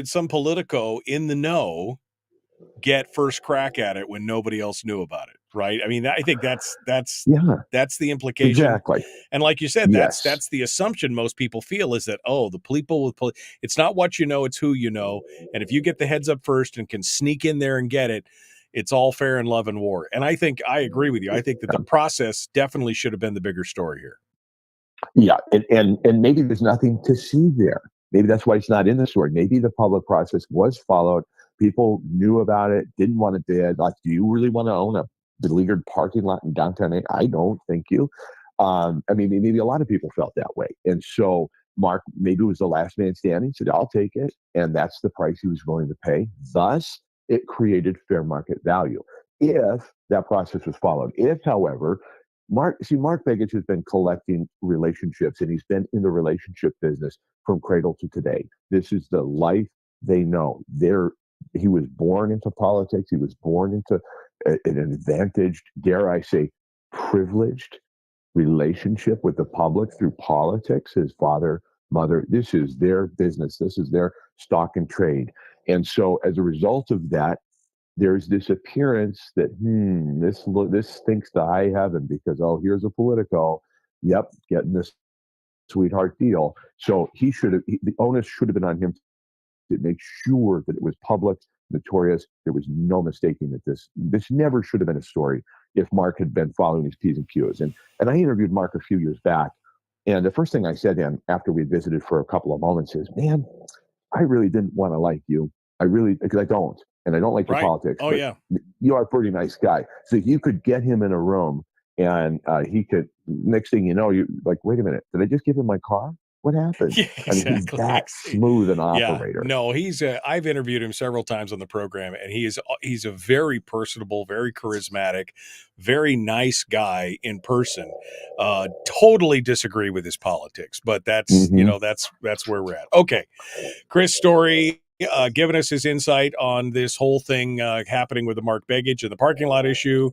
some Politico in the know get first crack at it when nobody else knew about it? Right. I mean, I think that's Yeah, the implication. exactly. And like you said, Yes. that's the assumption most people feel is that, the people with it's not what you know, it's who you know. And if you get the heads up first and can sneak in there and get it, it's all fair in love and war. And I think I agree with you. I think that the process definitely should have been the bigger story here. Yeah, and maybe there's nothing to see there. Maybe that's why it's not in the story. Maybe the public process was followed. People knew about it, didn't want to bid. Like, do you really want to own a beleaguered parking lot in downtown? I don't. Thank you. I mean, maybe a lot of people felt that way, and so Mark maybe was the last man standing. Said, "I'll take it," and that's the price he was willing to pay. Thus, it created fair market value if that process was followed. If, however, Mark Begich has been collecting relationships, and he's been in the relationship business from cradle to today. This is the life they know. He was born into politics. He was born into an advantaged, dare I say, privileged relationship with the public through politics. His father, mother, this is their business. This is their stock and trade. And so as a result of that, there's this appearance that this stinks to high heaven because here's a Politico, getting this sweetheart deal. So the onus should have been on him to make sure that it was public, notorious. There was no mistaking that this never should have been a story if Mark had been following his P's and Q's. And I interviewed Mark a few years back, and the first thing I said to him after we visited for a couple of moments is, "Man, I really didn't want to like you. Because I don't. And I don't like your politics. Oh, but yeah. You are a pretty nice guy." So you could get him in a room and he could, next thing you know, you're like, "Wait a minute, did I just give him my car? What happened?" Yeah, I mean, he's that smooth an operator. Yeah, no, I've interviewed him several times on the program, and he's a very personable, very charismatic, very nice guy in person. Totally disagree with his politics, but that's that's where we're at. Okay, Chris Story giving us his insight on this whole thing happening with the Mark Begich and the parking lot issue.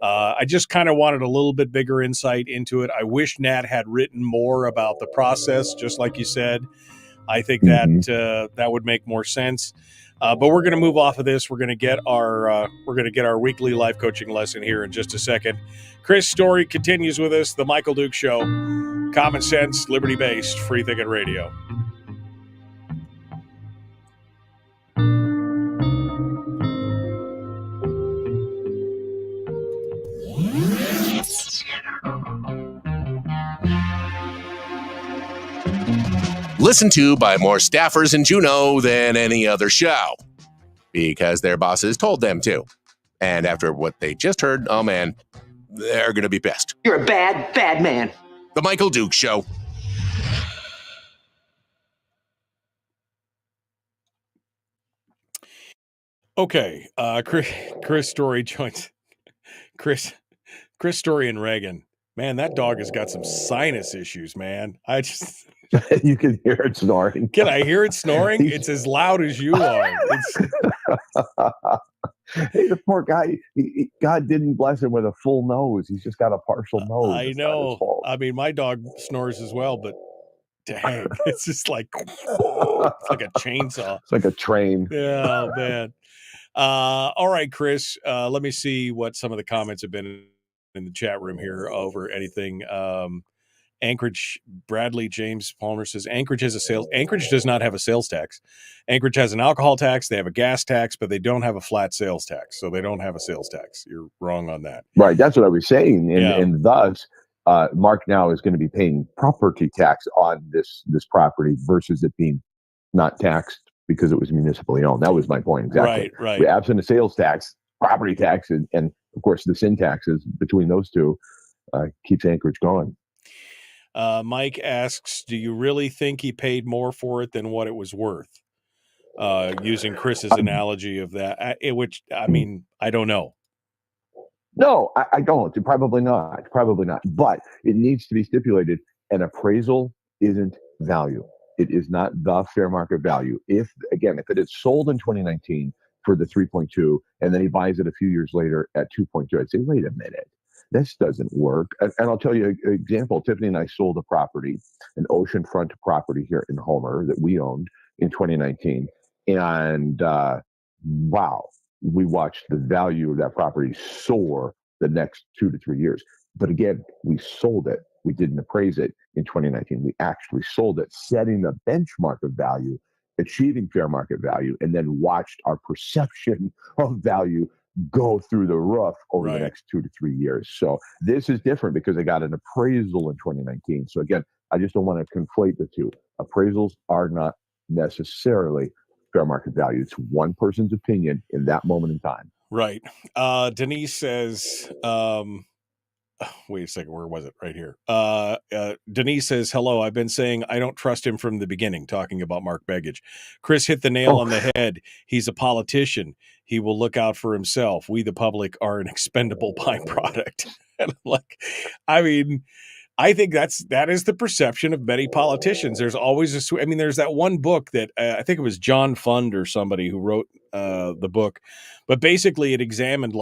I just kind of wanted a little bit bigger insight into it. I wish Nat had written more about the process, just like you said. I think that that would make more sense. But we're going to move off of this. We're going to get our weekly life coaching lesson here in just a second. Chris Story continues with us. The Michael Duke Show, common sense, liberty-based, free thinking radio. Listened to by more staffers in Juneau than any other show because their bosses told them to. And after what they just heard, oh man, they're going to be pissed. You're a bad, bad man. The Michael Duke Show. Okay, Chris Story joins. Chris Story and Reagan. Man, that dog has got some sinus issues, man. I just... You can hear it snoring. Can I hear it snoring? It's as loud as you are. Hey, the poor guy, God didn't bless him with a full nose. He's just got a partial nose. I know. I mean, my dog snores as well, but dang, it's just like, it's like a chainsaw. It's like a train. Yeah, man. All right, Chris, let me see what some of the comments have been in the chat room here over anything. Anchorage, Bradley James Palmer says Anchorage does not have a sales tax. Anchorage has an alcohol tax, they have a gas tax, but they don't have a flat sales tax. So they don't have a sales tax. You're wrong on that. Right. That's what I was saying. And thus, Mark now is going to be paying property tax on this property versus it being not taxed because it was municipally owned. That was my point. Exactly. Right. Absent a sales tax, property tax, and of course the sin taxes between those two keeps Anchorage going. Mike asks, do you really think he paid more for it than what it was worth? Using Chris's analogy of that, which, I mean, I don't know. No, I don't. Probably not. But it needs to be stipulated an appraisal isn't value. It is not the fair market value. If it is sold in 2019 for the 3.2 and then he buys it a few years later at 2.2, I'd say, wait a minute. this doesn't work. And I'll tell you an example. Tiffany and I sold a property, an oceanfront property here in Homer that we owned in 2019. And wow, we watched the value of that property soar the next 2 to 3 years. But again, we sold it. We didn't appraise it in 2019. We actually sold it, setting the benchmark of value, achieving fair market value, and then watched our perception of value go through the roof over the next 2 to 3 years. So this is different because they got an appraisal in 2019. So again, I just don't want to conflate the two. Appraisals are not necessarily fair market value. It's one person's opinion in that moment in time. Right. Denise says, wait a second, where was it? Right here. Denise says, hello, I've been saying I don't trust him from the beginning, talking about Mark Begich. Chris hit the nail on the head. He's a politician. He will look out for himself. We, the public, are an expendable byproduct. And I mean, I think that is the perception of many politicians. There's always there's that one book that I think it was John Fund or somebody who wrote the book, but basically it examined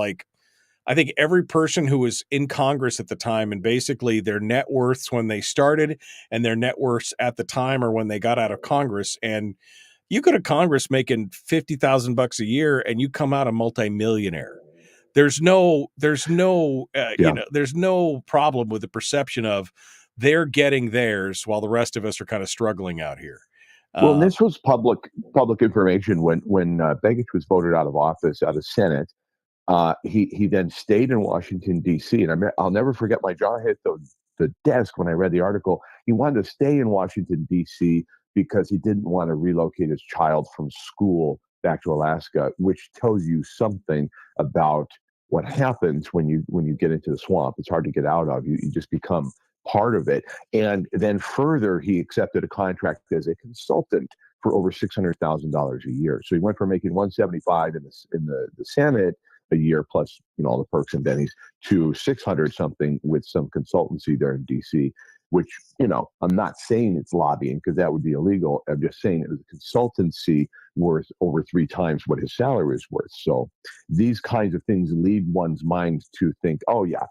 I think every person who was in Congress at the time and basically their net worths when they started and their net worths at the time or when they got out of Congress. And you go to Congress making $50,000 a year and you come out a multimillionaire. There's no problem with the perception of they're getting theirs while the rest of us are kind of struggling out here. Well, this was public information when Begich was voted out of office, out of Senate. He then stayed in Washington, D.C. And I'll never forget, my jaw hit the desk when I read the article. He wanted to stay in Washington, D.C. because he didn't want to relocate his child from school back to Alaska, which tells you something about what happens when you get into the swamp. It's hard to get out of. You just become part of it. And then further, he accepted a contract as a consultant for over $600,000 a year. So he went from making $175 in the Senate a year plus all the perks and bennies to 600 something with some consultancy there in DC, which I'm not saying it's lobbying because that would be illegal. I'm just saying it was a consultancy worth over 3 times what his salary is worth. So these kinds of things lead one's mind to think, oh yeah,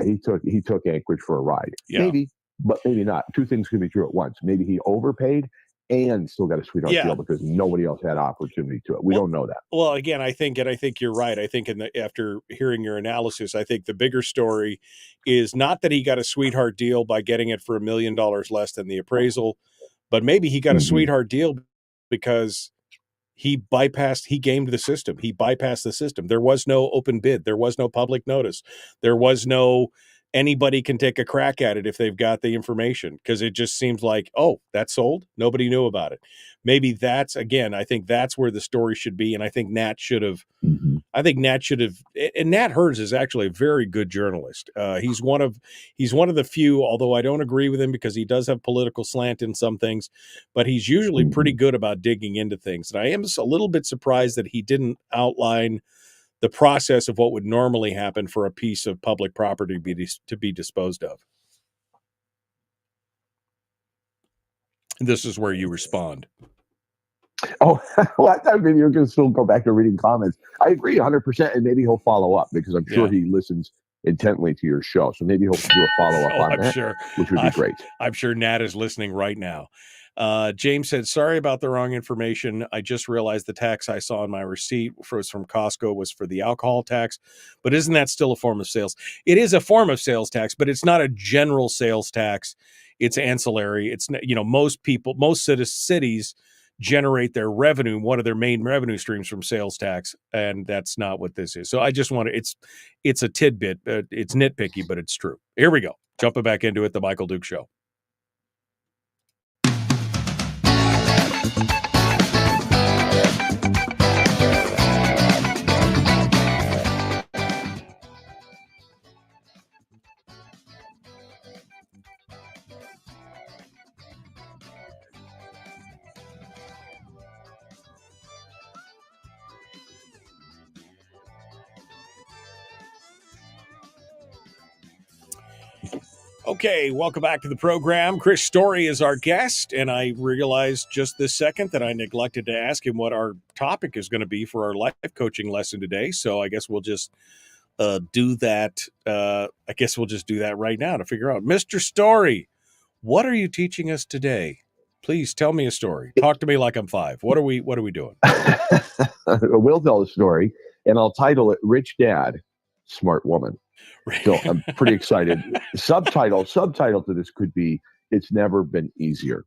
he took Anchorage for a ride. Yeah. Maybe, but maybe not. Two things can be true at once. Maybe he overpaid and still got a sweetheart deal because nobody else had opportunity to it. We don't know that. Well, again, I think you're right. I think after hearing your analysis, I think the bigger story is not that he got a sweetheart deal by getting it for $1 million less than the appraisal, but maybe he got a sweetheart deal because he gamed the system. He bypassed the system. There was no open bid. There was no public notice. There was no anybody can take a crack at it if they've got the information, because it just seems like, oh, that's sold. Nobody knew about it. Maybe I think that's where the story should be. And I think Nat should have, and Nat Herz is actually a very good journalist. He's one of the few, although I don't agree with him because he does have political slant in some things, but he's usually pretty good about digging into things. And I am a little bit surprised that he didn't outline the process of what would normally happen for a piece of public property to be disposed of. This is where you respond. Oh, well, I mean, you can still go back to reading comments. I agree 100%, and maybe he'll follow up because I'm sure he listens intently to your show. So maybe he'll do a follow-up on that, which would be great. I'm sure Nat is listening right now. James said, sorry about the wrong information. I just realized the tax I saw on my receipt was from Costco was for the alcohol tax, but isn't that still a form of sales? It is a form of sales tax, but it's not a general sales tax. It's ancillary. It's, most cities generate their revenue, one of their main revenue streams from sales tax. And that's not what this is. So I just want to, it's a tidbit. It's nitpicky, but it's true. Here we go. Jumping back into it. The Michael Duke Show. Okay, welcome back to the program. Chris Story is our guest, and I realized just this second that I neglected to ask him what our topic is going to be for our life coaching lesson today. So I guess we'll just do that. I guess we'll just do that right now to figure out. Mr. Story, what are you teaching us today? Please tell me a story. Talk to me like I'm 5. What are we doing? We'll tell the story, and I'll title it "Rich Dad, Smart Woman." So I'm pretty excited. Subtitle to this could be "It's Never Been Easier."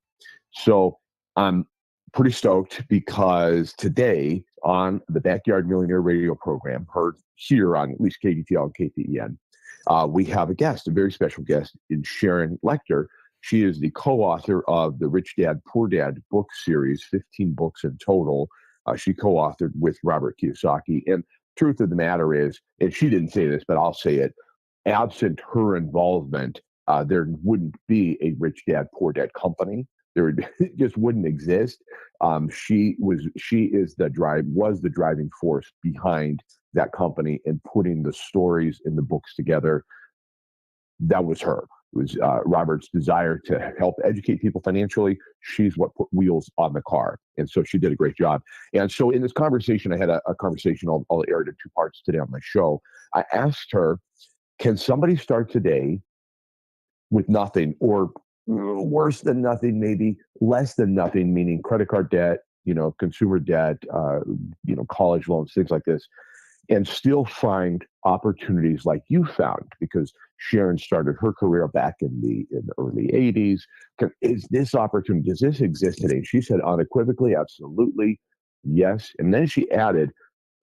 So I'm pretty stoked because today on the Backyard Millionaire radio program, heard here on at least KDTL and KPEN, we have a guest, a very special guest, in Sharon Lecter. She is the co-author of the Rich Dad, Poor Dad book series, 15 books in total. She co-authored with Robert Kiyosaki. And truth of the matter is, and she didn't say this, but I'll say it, absent her involvement, there wouldn't be a Rich Dad, Poor Dad company. It just wouldn't exist. She was the driving force behind that company and putting the stories in the books together. That was her. It was Robert's desire to help educate people financially. She's what put wheels on the car. And so she did a great job. And so in this conversation, I had a conversation, I'll air it in 2 parts today on my show. I asked her, can somebody start today with nothing, or worse than nothing, maybe less than nothing, meaning credit card debt, consumer debt, college loans, things like this, and still find opportunities like you found? Because Sharon started her career back in the early 80s. Is this opportunity, does this exist today? She said unequivocally, absolutely, yes. And then she added,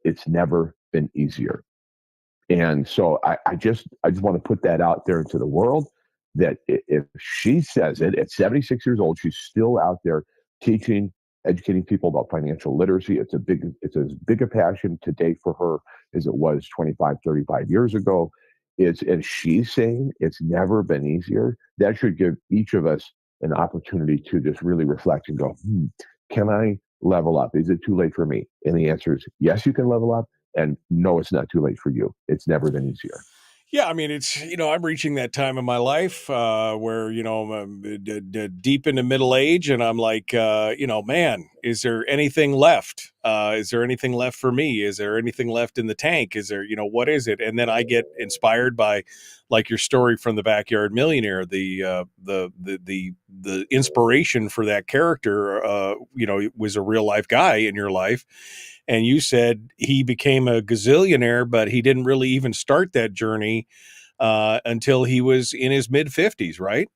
it's never been easier. And so I just want to put that out there into the world, that if she says it at 76 years old, she's still out there teaching, educating people about financial literacy. It's as big a passion today for her as it was 25, 35 years ago. And she's saying it's never been easier. That should give each of us an opportunity to just really reflect and go, can I level up? Is it too late for me? And the answer is yes, you can level up. And no, it's not too late for you. It's never been easier. Yeah, I mean, it's, I'm reaching that time in my life where, I'm deep into middle age, and I'm like, man, is there anything left? Is there anything left for me? Is there anything left in the tank? Is there, what is it? And then I get inspired by, like your story from the Backyard Millionaire, the inspiration for that character, was a real life guy in your life. And you said he became a gazillionaire, but he didn't really even start that journey until he was in his mid 50s, right?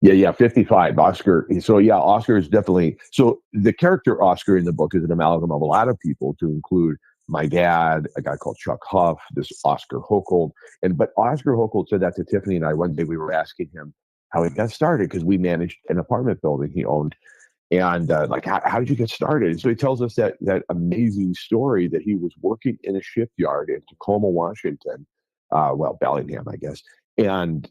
Yeah, 55. Oscar. So yeah, Oscar is definitely, so the character Oscar in the book is an amalgam of a lot of people, to include my dad, a guy called Chuck Huff, this Oscar Hochul. But Oscar Hochul said that to Tiffany and I one day. We were asking him how he got started, because we managed an apartment building he owned. And how did you get started? So he tells us that amazing story that he was working in a shipyard in Tacoma, Washington, Bellingham, I guess. And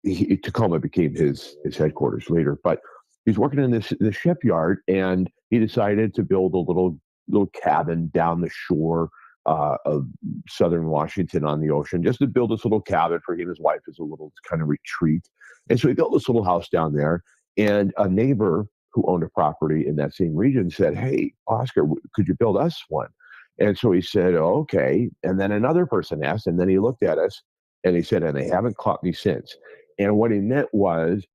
Tacoma became his headquarters later. But he's working in this shipyard, and he decided to build a little cabin down the shore of southern Washington on the ocean, just to build this little cabin for him and his wife as a little kind of retreat. And so he built this little house down there, and a neighbor who owned a property in that same region said, "Hey, Oscar, could you build us one?" And so he said, "Oh, okay." And then another person asked, and then he looked at us and he said, "And they haven't caught me since." And what he meant was,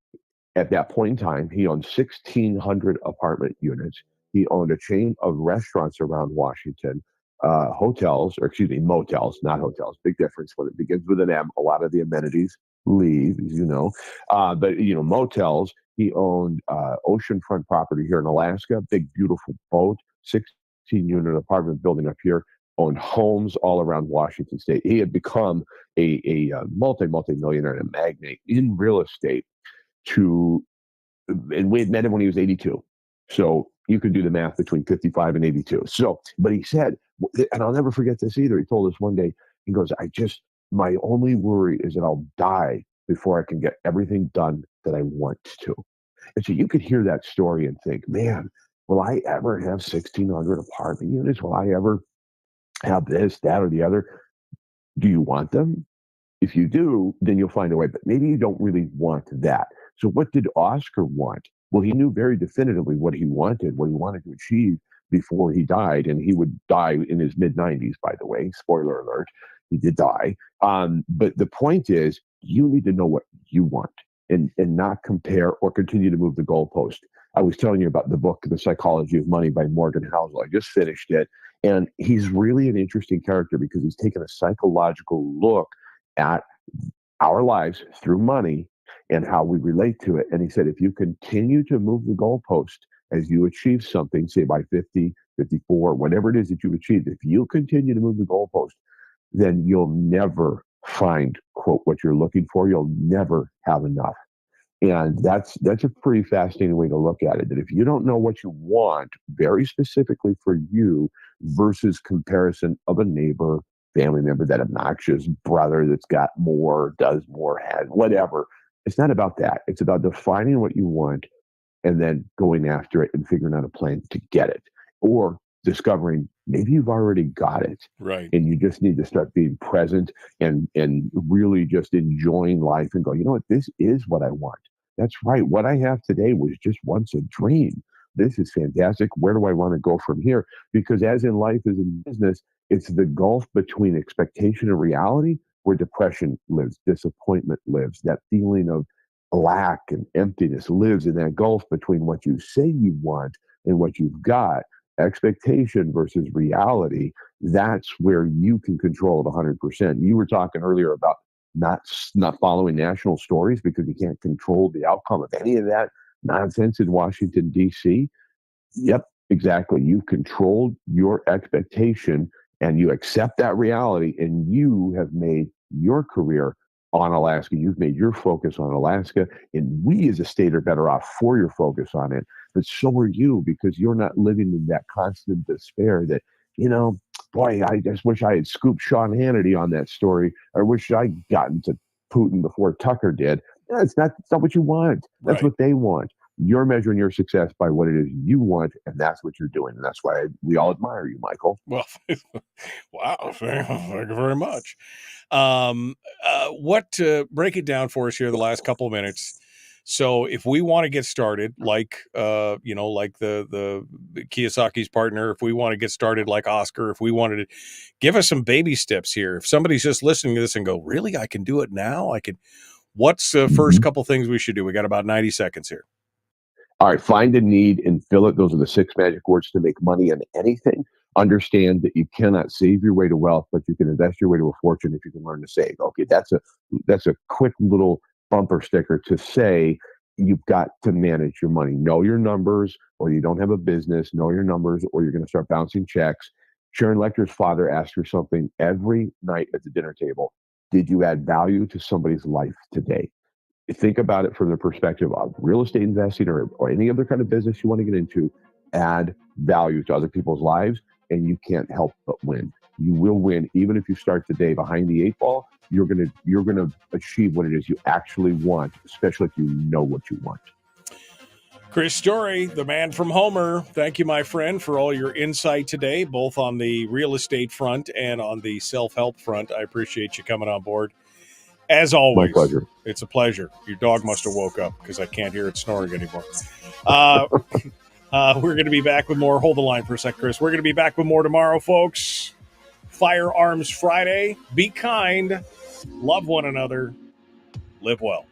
at that point in time, he owned 1,600 apartment units. He owned a chain of restaurants around Washington, motels, not hotels. Big difference when it begins with an M. A lot of the amenities leave, as you know. But motels. He owned oceanfront property here in Alaska, big, beautiful boat, 16-unit apartment building up here, owned homes all around Washington State. He had become a multi-millionaire and a magnate in real estate, and we had met him when he was 82. So you could do the math between 55 and 82. So, but he said, and I'll never forget this either. He told us one day, he goes, my only worry is that I'll die before I can get everything done that I want to. And so you could hear that story and think, man, will I ever have 1,600 apartment units? Will I ever have this, that, or the other? Do you want them? If you do, then you'll find a way. But maybe you don't really want that. So what did Oscar want? Well, he knew very definitively what he wanted to achieve, before he died, and he would die in his mid-90s, by the way. Spoiler alert, he did die. But the point is, you need to know what you want and not compare or continue to move the goalpost. I was telling you about the book, The Psychology of Money by Morgan Housel. I just finished it. And he's really an interesting character because he's taken a psychological look at our lives through money and how we relate to it. And he said, if you continue to move the goalpost as you achieve something, say by 50, 54, whatever it is that you've achieved, if you continue to move the goalpost, then you'll never find, quote, what you're looking for. You'll never have enough. And that's a pretty fascinating way to look at it, that if you don't know what you want very specifically for you versus comparison of a neighbor, family member, that obnoxious brother that's got more, does more, has whatever. It's not about that. It's about defining what you want and then going after it and figuring out a plan to get it, or discovering maybe you've already got it. Right. And you just need to start being present and really just enjoying life and go, you know what, this is what I want. That's right. What I have today was just once a dream. This is fantastic. Where do I want to go from here? Because as in life, as in business, it's the gulf between expectation and reality where depression lives, disappointment lives, that feeling of lack and emptiness lives in that gulf between what you say you want and what you've got. Expectation versus reality, that's where you can control it 100%. You were talking earlier about not following national stories because you can't control the outcome of any of that nonsense in Washington, D.C. Yep, exactly. You've controlled your expectation and you accept that reality, and you have made your career on Alaska. You've made your focus on Alaska, and we as a state are better off for your focus on it. But so are you, because you're not living in that constant despair that, you know, boy, I just wish I had scooped Sean Hannity on that story. I wish I'd gotten to Putin before Tucker did. Yeah, it's not what you want. That's Right. what they want. You're measuring your success by what it is you want, and that's what you're doing. And that's why we all admire you, Michael. Well, wow. Thank you very much. Break it down for us here the last couple of minutes. So if we want to get started, like the Kiyosaki's partner, if we want to get started like Oscar, if we wanted to give us some baby steps here, if somebody's just listening to this and go, really, I can do it now? What's the first couple things we should do? We got about 90 seconds here. All right, find a need and fill it. Those are the 6 magic words to make money in anything. Understand that you cannot save your way to wealth, but you can invest your way to a fortune if you can learn to save. Okay, that's a quick little bumper sticker to say you've got to manage your money. Know your numbers, or you don't have a business. Know your numbers, or you're going to start bouncing checks. Sharon Lecter's father asked her something every night at the dinner table. Did you add value to somebody's life today? Think about it from the perspective of real estate investing or any other kind of business you want to get into. Add value to other people's lives, and you can't help but win. You will win even if you start the day behind the 8 ball. You're gonna achieve what it is you actually want, especially if you know what you want. Chris Story, the man from Homer. Thank you, my friend, for all your insight today, both on the real estate front and on the self-help front. I appreciate you coming on board. As always, my pleasure. It's a pleasure. Your dog must have woke up because I can't hear it snoring anymore. We're going to be back with more. Hold the line for a sec, Chris. We're going to be back with more tomorrow, folks. Firearms Friday. Be kind. Love one another. Live well.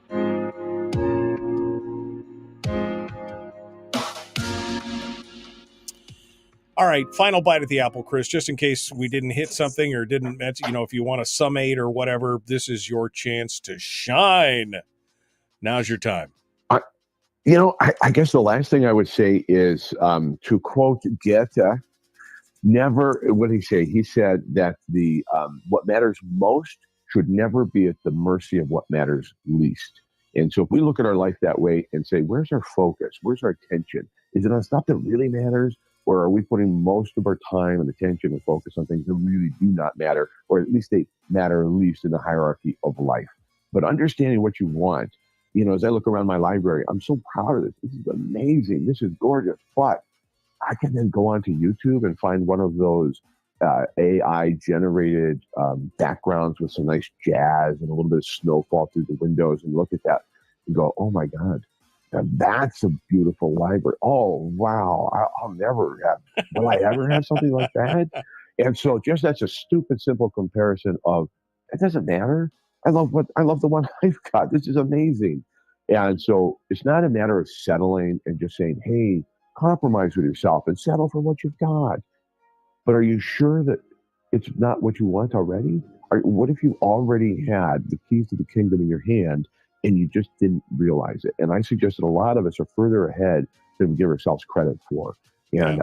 All right, final bite at the apple, Chris, just in case we didn't hit something or didn't mention, if you want to summate or whatever, this is your chance to shine. Now's your time. I guess the last thing I would say is to quote Goethe, never, what did he say? He said that what matters most should never be at the mercy of what matters least. And so if we look at our life that way and say, where's our focus? Where's our attention? Is it on stuff that really matters? Or are we putting most of our time and attention and focus on things that really do not matter, or at least they matter least in the hierarchy of life? But understanding what you want, as I look around my library, I'm so proud of this. This is amazing. This is gorgeous. But I can then go onto YouTube and find one of those AI-generated backgrounds with some nice jazz and a little bit of snowfall through the windows and look at that and go, oh, my God, Now, that's a beautiful library. Oh, wow. I'll never have, will I ever have something like that? And so just that's a stupid, simple comparison of it doesn't matter. I love the one I've got. This is amazing. And so it's not a matter of settling and just saying, hey, compromise with yourself and settle for what you've got. But are you sure that it's not what you want already? What if you already had the keys to the kingdom in your hand and you just didn't realize it? And I suggest that a lot of us are further ahead than we give ourselves credit for. And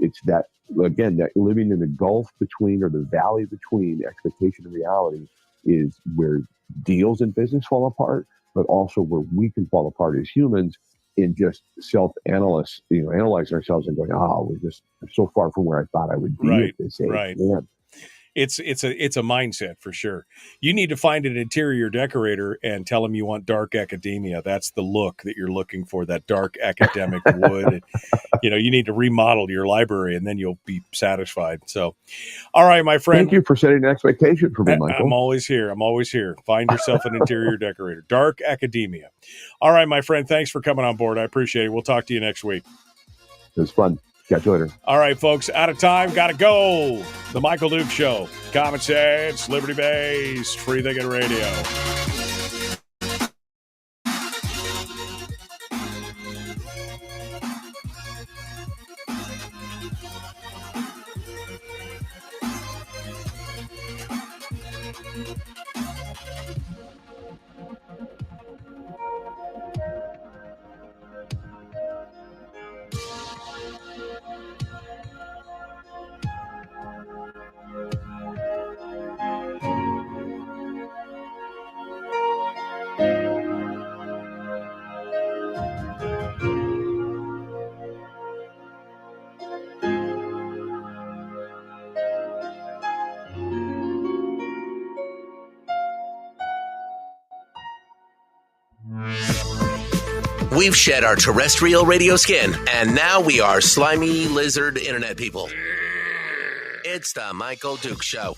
it's that, again, that living in the gulf between or the valley between expectation and reality is where deals in business fall apart, but also where we can fall apart as humans in just analyzing ourselves and going, we're so far from where I thought I would be at this age. Right. Man. It's a mindset for sure. You need to find an interior decorator and tell him you want dark academia. That's the look that you're looking for, that dark academic wood. You need to remodel your library and then you'll be satisfied. So, all right, my friend. Thank you for setting an expectation for me, Michael. I'm always here. Find yourself an interior decorator. Dark academia. All right, my friend. Thanks for coming on board. I appreciate it. We'll talk to you next week. It was fun. Catch you later. All right, folks. Out of time. Gotta go. The Michael Duke Show. Common sense, liberty-based, free thinking radio. We've shed our terrestrial radio skin, and now we are slimy lizard internet people. It's the Michael Duke Show.